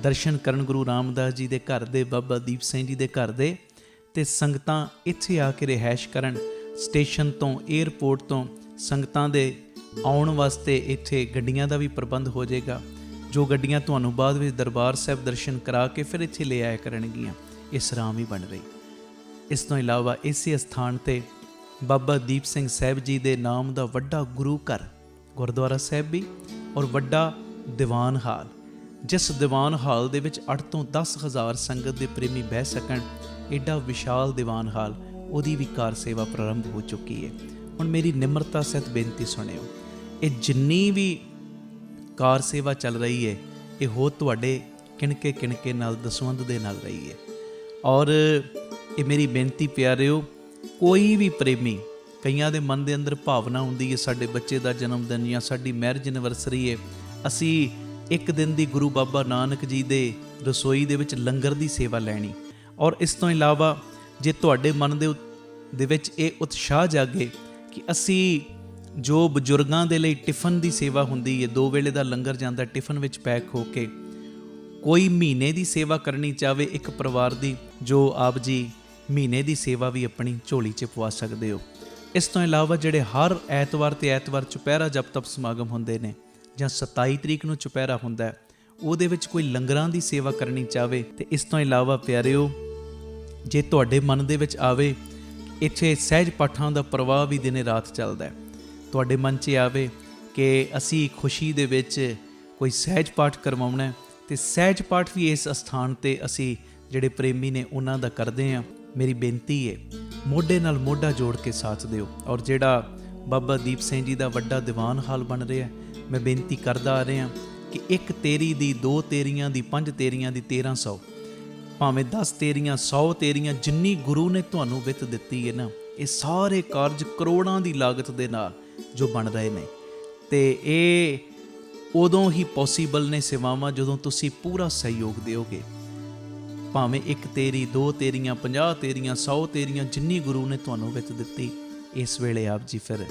E: ਦਰਸ਼ਨ ਕਰਨ ਗੁਰੂ ਰਾਮਦਾਸ ਜੀ ਦੇ ਘਰ ਦੇ, ਬਾਬਾ ਦੀਪ ਸਿੰਘ ਜੀ ਦੇ ਘਰ ਦੇ, ਤੇ ਸੰਗਤਾਂ ਇੱਥੇ ਆ ਕੇ ਰਿਹਾਇਸ਼ ਕਰਨ। ਸਟੇਸ਼ਨ ਤੋਂ, ਏਅਰਪੋਰਟ ਤੋਂ ਸੰਗਤਾਂ ਦੇ ਆਉਣ ਵਾਸਤੇ ਇੱਥੇ ਗੱਡੀਆਂ ਦਾ ਵੀ ਪ੍ਰਬੰਧ ਹੋ ਜਾਏਗਾ, ਜੋ ਗੱਡੀਆਂ ਤੁਹਾਨੂੰ ਬਾਅਦ ਵਿੱਚ ਦਰਬਾਰ ਸਾਹਿਬ ਦਰਸ਼ਨ ਕਰਾ ਕੇ ਫਿਰ ਇੱਥੇ ਲੈ ਆਇਆ ਕਰਨਗੀਆਂ। ਇਹ ਸਰਾਂ ਵੀ ਬਣ ਰਹੀ। ਇਸ ਤੋਂ ਇਲਾਵਾ ਇਸੇ ਸਥਾਨ ਤੇ ਬਾਬਾ ਦੀਪ ਸਿੰਘ ਸਾਹਿਬ ਜੀ ਦੇ ਨਾਮ ਦਾ ਵੱਡਾ ਗੁਰੂ ਘਰ, ਗੁਰਦੁਆਰਾ ਸਾਹਿਬ ਵੀ, ਔਰ ਵੱਡਾ ਦੀਵਾਨ ਹਾਲ, ਜਿਸ ਦੀਵਾਨ ਹਾਲ ਦੇ ਵਿੱਚ 8 ਤੋਂ 10,000 ਸੰਗਤ ਦੇ ਪ੍ਰੇਮੀ ਬਹਿ ਸਕਣ। ਐਡਾ ਵਿਸ਼ਾਲ ਦੀਵਾਨ ਹਾਲ, ਉਹਦੀ ਵੀ ਕਾਰ ਸੇਵਾ ਪ੍ਰਾਰੰਭ ਹੋ ਚੁੱਕੀ ਹੈ। ਹੁਣ ਮੇਰੀ ਨਿਮਰਤਾ ਸਹਿਤ ਬੇਨਤੀ ਸੁਣਿਓ, ਇਹ ਜਿੰਨੀ ਵੀ ਕਾਰ ਸੇਵਾ ਚੱਲ ਰਹੀ ਹੈ, ਇਹ ਹੋ ਤੁਹਾਡੇ ਕਿਣਕੇ ਨਾਲ, ਦਸਵੰਧ ਦੇ ਨਾਲ ਰਹੀ ਹੈ। ਔਰ ਇਹ ਮੇਰੀ ਬੇਨਤੀ ਪਿਆਰਿਓ, ਕੋਈ ਵੀ ਪ੍ਰੇਮੀ, ਕਈਆਂ ਦੇ ਮਨ ਦੇ ਅੰਦਰ ਭਾਵਨਾ ਹੁੰਦੀ ਹੈ ਸਾਡੇ ਬੱਚੇ ਦਾ ਜਨਮ ਦਿਨ ਜਾਂ ਸਾਡੀ ਮੈਰਿਜ ਐਨਵਰਸਰੀ ਹੈ, ਅਸੀਂ ਇੱਕ ਦਿਨ ਦੀ ਗੁਰੂ ਬਾਬਾ ਨਾਨਕ ਜੀ ਦੇ ਰਸੋਈ ਦੇ ਵਿੱਚ ਲੰਗਰ ਦੀ ਸੇਵਾ ਲੈਣੀ। ਔਰ ਇਸ ਤੋਂ ਇਲਾਵਾ ਜੇ ਤੁਹਾਡੇ ਮਨ ਦੇ ਵਿੱਚ ਇਹ ਉਤਸ਼ਾਹ ਜਾਗੇ ਕਿ ਅਸੀਂ ਜੋ ਬਜ਼ੁਰਗਾਂ ਦੇ ਲਈ ਟਿਫਨ ਦੀ ਸੇਵਾ ਹੁੰਦੀ ਹੈ, 2 ਵੇਲੇ ਦਾ ਲੰਗਰ ਜਾਂਦਾ ਟਿਫਨ ਵਿੱਚ ਪੈਕ ਹੋ ਕੇ, ਕੋਈ ਮਹੀਨੇ ਦੀ ਸੇਵਾ ਕਰਨੀ ਚਾਹਵੇ ਇੱਕ ਪਰਿਵਾਰ ਦੀ, ਜੋ ਆਪ ਜੀ ਮਹੀਨੇ ਦੀ ਸੇਵਾ ਵੀ ਆਪਣੀ ਝੋਲੀ 'ਚ ਪਵਾ ਸਕਦੇ ਹੋ। ਇਸ ਤੋਂ ਇਲਾਵਾ ਜਿਹੜੇ ਹਰ ਐਤਵਾਰ ਤੇ ਐਤਵਾਰ ਚੁਪਹਿਰਾ ਜਪ ਤਪ ਸਮਾਗਮ ਹੁੰਦੇ ਨੇ, ਜਾਂ 27 ਤਰੀਕ ਨੂੰ ਚੁਪਹਿਰਾ ਹੁੰਦਾ ਹੈ, ਉਹਦੇ ਵਿੱਚ ਕੋਈ ਲੰਗਰਾਂ ਦੀ ਸੇਵਾ ਕਰਨੀ ਚਾਹਵੇ। ਤੇ ਇਸ ਤੋਂ ਇਲਾਵਾ ਪਿਆਰਿਓ, ਜੇ ਤੁਹਾਡੇ ਮਨ ਦੇ ਵਿੱਚ ਆਵੇ ਇੱਥੇ ਸਹਿਜ ਪਾਠਾਂ ਦਾ ਪ੍ਰਵਾਹ ਵੀ ਦਿਨੇ ਰਾਤ ਚੱਲਦਾ ਹੈ, ਤੁਹਾਡੇ ਮਨ 'ਚ ਆਵੇ ਕਿ ਅਸੀਂ ਖੁਸ਼ੀ ਦੇ ਵਿੱਚ ਕੋਈ ਸਹਿਜ ਪਾਠ ਕਰਵਾਉਣਾ ਹੈ, ਤੇ ਸਹਿਜ ਪਾਠ ਵੀ ਇਸ ਅਸਥਾਨ ਤੇ ਅਸੀਂ ਜਿਹੜੇ ਪ੍ਰੇਮੀ ਨੇ ਉਹਨਾਂ ਦਾ ਕਰਦੇ ਹਾਂ। ਮੇਰੀ ਬੇਨਤੀ ਹੈ, ਮੋਢੇ ਨਾਲ ਮੋਢਾ ਜੋੜ ਕੇ ਸਾਥ ਦਿਓ। ਔਰ ਜਿਹੜਾ ਬਾਬਾ ਦੀਪ ਸਿੰਘ ਜੀ ਦਾ ਵੱਡਾ ਦੀਵਾਨ ਹਾਲ ਬਣ ਰਿਹਾ, ਮੈਂ ਬੇਨਤੀ ਕਰਦਾ ਆ ਰਿਹਾ ਕਿ 1 ਤੇਰੀ ਦੀ, 2 ਤੇਰੀਆਂ ਦੀ, 5 ਤੇਰੀਆਂ ਦੀ, 1300, ਭਾਵੇਂ 10 ਤੇਰੀਆਂ, 100 ਤੇਰੀਆਂ, ਜਿੰਨੀ ਗੁਰੂ ਨੇ ਤੁਹਾਨੂੰ ਵਿੱਤ ਦਿੱਤੀ ਹੈ ਨਾ, ਇਹ ਸਾਰੇ ਕਾਰਜ ਕਰੋੜਾਂ ਦੀ ਲਾਗਤ ਦੇ ਨਾਲ ਜੋ ਬਣ ਰਹੇ ਨੇ, ਤੇ ਇਹ ਉਦੋਂ ਹੀ ਪੋਸੀਬਲ ਨੇ ਸੇਵਾਵਾਂ ਜਦੋਂ ਤੁਸੀਂ ਪੂਰਾ ਸਹਿਯੋਗ ਦਿਓਗੇ। ਭਾਵੇਂ 1 ਤੇਰੀ, 2 ਤੇਰੀਆਂ, 50 ਤੇਰੀਆਂ, 100 ਤੇਰੀਆਂ, ਜਿੰਨੀ ਗੁਰੂ ਨੇ ਤੁਹਾਨੂੰ ਵਿੱਤ ਦਿੱਤੀ, ਇਸ ਵੇਲੇ ਆਪ ਜੀ ਫਿਰ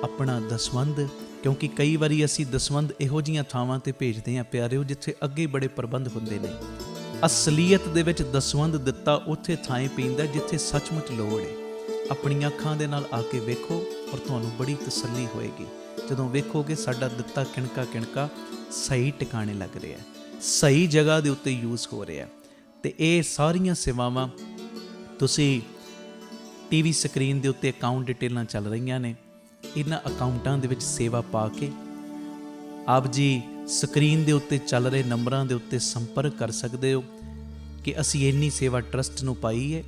E: ਆਪਣਾ ਦਸਵੰਧ, ਕਿਉਂਕਿ ਕਈ ਵਾਰੀ ਅਸੀਂ ਦਸਵੰਧ ਇਹੋ ਜਿਹੀਆਂ ਥਾਵਾਂ ਤੇ ਭੇਜਦੇ ਹਾਂ ਪਿਆਰਿਓ ਜਿੱਥੇ ਅੱਗੇ ਬੜੇ ਪ੍ਰਬੰਧ ਹੁੰਦੇ ਨੇ। ਅਸਲੀਅਤ ਦੇ ਵਿੱਚ ਦਸਵੰਧ ਦਿੱਤਾ ਉੱਥੇ ਥਾਂ ਪੈਂਦਾ ਜਿੱਥੇ ਸੱਚਮੁੱਚ ਲੋੜ ਹੈ। ਆਪਣੀਆਂ ਅੱਖਾਂ ਦੇ ਨਾਲ ਆ ਕੇ ਵੇਖੋ ਔਰ ਤੁਹਾਨੂੰ ਬੜੀ ਤਸੱਲੀ ਹੋਏਗੀ ਜਦੋਂ ਵੇਖੋਗੇ ਸਾਡਾ ਦਿੱਤਾ ਕਿਣਕਾ ਸਹੀ ਟਿਕਾਣੇ ਲੱਗ ਰਿਹਾ, ਸਹੀ ਜਗ੍ਹਾ ਦੇ ਉੱਤੇ ਯੂਜ਼ ਹੋ ਰਿਹਾ। ਤੇ ਇਹ ਸਾਰੀਆਂ ਸੇਵਾਵਾਂ ਤੁਸੀਂ ਟੀਵੀ ਸਕਰੀਨ ਦੇ ਉੱਤੇ ਅਕਾਊਂਟ ਡਿਟੇਲਾਂ ਚੱਲ ਰਹੀਆਂ ਨੇ, ਇਹਨਾਂ ਅਕਾਊਂਟਾਂ ਦੇ ਵਿੱਚ ਸੇਵਾ ਪਾ ਕੇ ਆਪ ਜੀ ਸਕਰੀਨ ਦੇ ਉੱਤੇ ਚੱਲ ਰਹੇ ਨੰਬਰਾਂ ਦੇ ਉੱਤੇ ਸੰਪਰਕ ਕਰ ਸਕਦੇ ਹੋ ਕਿ ਅਸੀਂ ਇੰਨੀ ਸੇਵਾ ਟਰਸਟ ਨੂੰ ਪਾਈ ਹੈ,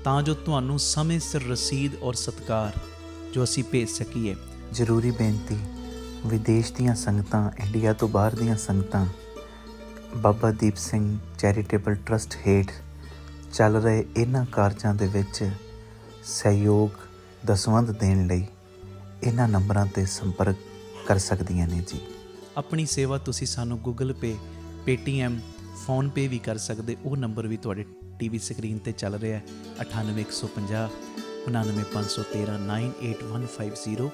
E: ਤਾਂ ਜੋ ਤੁਹਾਨੂੰ ਸਮੇਂ ਸਿਰ ਰਸੀਦ ਔਰ ਸਤਿਕਾਰ ਜੋ ਅਸੀਂ ਭੇਜ ਸਕੀਏ।
F: ਜ਼ਰੂਰੀ ਬੇਨਤੀ, ਵਿਦੇਸ਼ ਦੀਆਂ ਸੰਗਤਾਂ, ਇੰਡੀਆ ਤੋਂ ਬਾਹਰ ਦੀਆਂ ਸੰਗਤਾਂ ਬਾਬਾ ਦੀਪ ਸਿੰਘ ਚੈਰੀਟੇਬਲ ਟਰਸਟ ਹੇਠ ਚੱਲ ਰਹੇ ਇਹਨਾਂ ਕਾਰਜਾਂ ਦੇ ਵਿੱਚ ਸਹਿਯੋਗ ਦਸਵੰਧ ਦੇਣ ਲਈ ਇਹਨਾਂ ਨੰਬਰਾਂ 'ਤੇ ਸੰਪਰਕ ਕਰ ਸਕਦੀਆਂ ਨੇ ਜੀ।
E: ਆਪਣੀ ਸੇਵਾ ਤੁਸੀਂ ਸਾਨੂੰ ਗੂਗਲ ਪੇ, ਪੇਟੀਐਮ, ਫੋਨਪੇ ਵੀ ਕਰ ਸਕਦੇ। ਉਹ ਨੰਬਰ ਵੀ ਤੁਹਾਡੇ ਟੀਵੀ ਸਕਰੀਨ ਤੇ ਚੱਲ ਰਿਹਾ ਹੈ, 98 150 99513 98150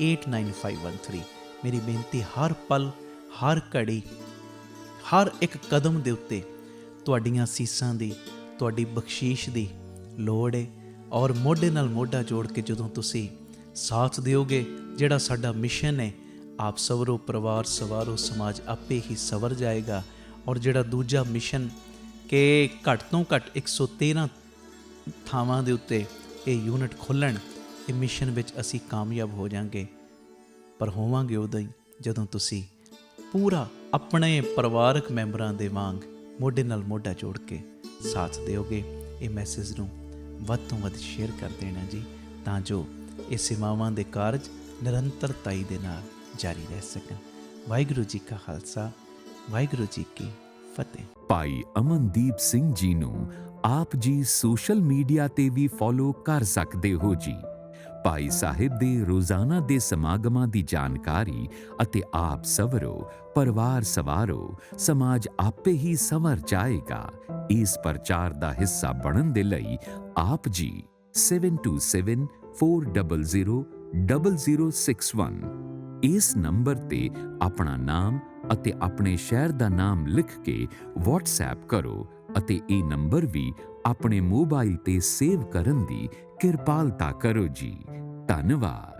E: 89513। ਮੇਰੀ ਬੇਨਤੀ, ਹਰ ਪਲ, ਹਰ ਘੜੀ, ਹਰ ਇੱਕ ਕਦਮ ਦੇ ਉੱਤੇ ਤੁਹਾਡੀਆਂ ਅਸੀਸਾਂ ਦੀ, ਤੁਹਾਡੀ ਬਖਸ਼ੀਸ਼ ਦੀ ਲੋੜ ਹੈ। ਔਰ ਮੋਢੇ ਨਾਲ ਮੋਢਾ ਜੋੜ ਕੇ ਜਦੋਂ ਤੁਸੀਂ ਸਾਥ ਦਿਓਗੇ, ਜਿਹੜਾ ਸਾਡਾ ਮਿਸ਼ਨ ਹੈ, ਆਪ ਸਵਰੋ, ਪਰਿਵਾਰ ਸਵਾਰੋ, ਸਮਾਜ ਆਪੇ ਹੀ ਸਵਰ ਜਾਏਗਾ। ਔਰ ਜਿਹੜਾ ਦੂਜਾ ਮਿਸ਼ਨ ਕਿ ਘੱਟ ਤੋਂ ਘੱਟ 113 ਥਾਵਾਂ ਦੇ ਉੱਤੇ ਇਹ ਯੂਨਿਟ ਖੋਲ੍ਹਣ, ਇਹ ਮਿਸ਼ਨ ਵਿੱਚ ਅਸੀਂ ਕਾਮਯਾਬ ਹੋ ਜਾਵਾਂਗੇ। ਪਰ ਹੋਵਾਂਗੇ ਉਦੋਂ ਹੀ ਜਦੋਂ ਤੁਸੀਂ ਪੂਰਾ ਆਪਣੇ ਪਰਿਵਾਰਕ ਮੈਂਬਰਾਂ ਦੇ ਵਾਂਗ ਮੋਢੇ ਨਾਲ ਮੋਢਾ ਜੋੜ ਕੇ ਸਾਥ ਦਿਓਗੇ। ਇਹ ਮੈਸੇਜ ਨੂੰ ਵੱਧ ਤੋਂ ਵੱਧ ਸ਼ੇਅਰ ਕਰ ਦੇਣਾ ਜੀ, ਤਾਂ ਜੋ ਇਹ ਸੇਵਾਵਾਂ ਦੇ ਕਾਰਜ ਨਿਰੰਤਰਤਾਈ ਦੇ ਨਾਲ ਜਾਰੀ ਰਹਿ ਸਕਣ। ਵਾਹਿਗੁਰੂ ਜੀ ਕਾ ਖਾਲਸਾ, ਵਾਹਿਗੁਰੂ ਜੀ ਕੀ ਫਤਿਹ।
G: ਭਾਈ ਅਮਨਦੀਪ ਸਿੰਘ ਜੀ ਨੂੰ ਆਪ ਜੀ ਸੋਸ਼ਲ ਮੀਡੀਆ ਤੇ ਵੀ ਫੋਲੋ ਕਰ ਸਕਦੇ ਹੋ ਜੀ। ਭਾਈ ਸਾਹਿਬ ਦੇ ਰੋਜ਼ਾਨਾ ਦੇ ਸਮਾਗਮਾਂ ਦੀ ਜਾਣਕਾਰੀ ਅਤੇ ਆਪ ਸਵਰੋ, ਪਰਿਵਾਰ ਸਵਾਰੋ, ਸਮਾਜ ਆਪੇ ਹੀ ਸੰਵਰ ਜਾਏਗਾ। ਇਸ ਪ੍ਰਚਾਰ ਦਾ ਹਿੱਸਾ ਬਣਨ ਦੇ ਲਈ ਆਪ ਜੀ 7274000061 ਇਸ ਨੰਬਰ ਤੇ ਆਪਣਾ ਨਾਮ, ਅਤੇ ਆਪਣੇ ਸ਼ਹਿਰ ਦਾ ਨਾਮ ਲਿਖ ਕੇ WhatsApp ਕਰੋ ਅਤੇ ਇਹ ਨੰਬਰ ਵੀ ਆਪਣੇ ਮੋਬਾਈਲ ਤੇ ਸੇਵ ਕਰਨ ਦੀ ਕਿਰਪਾਲਤਾ ਕਰੋ ਜੀ। ਧੰਨਵਾਦ।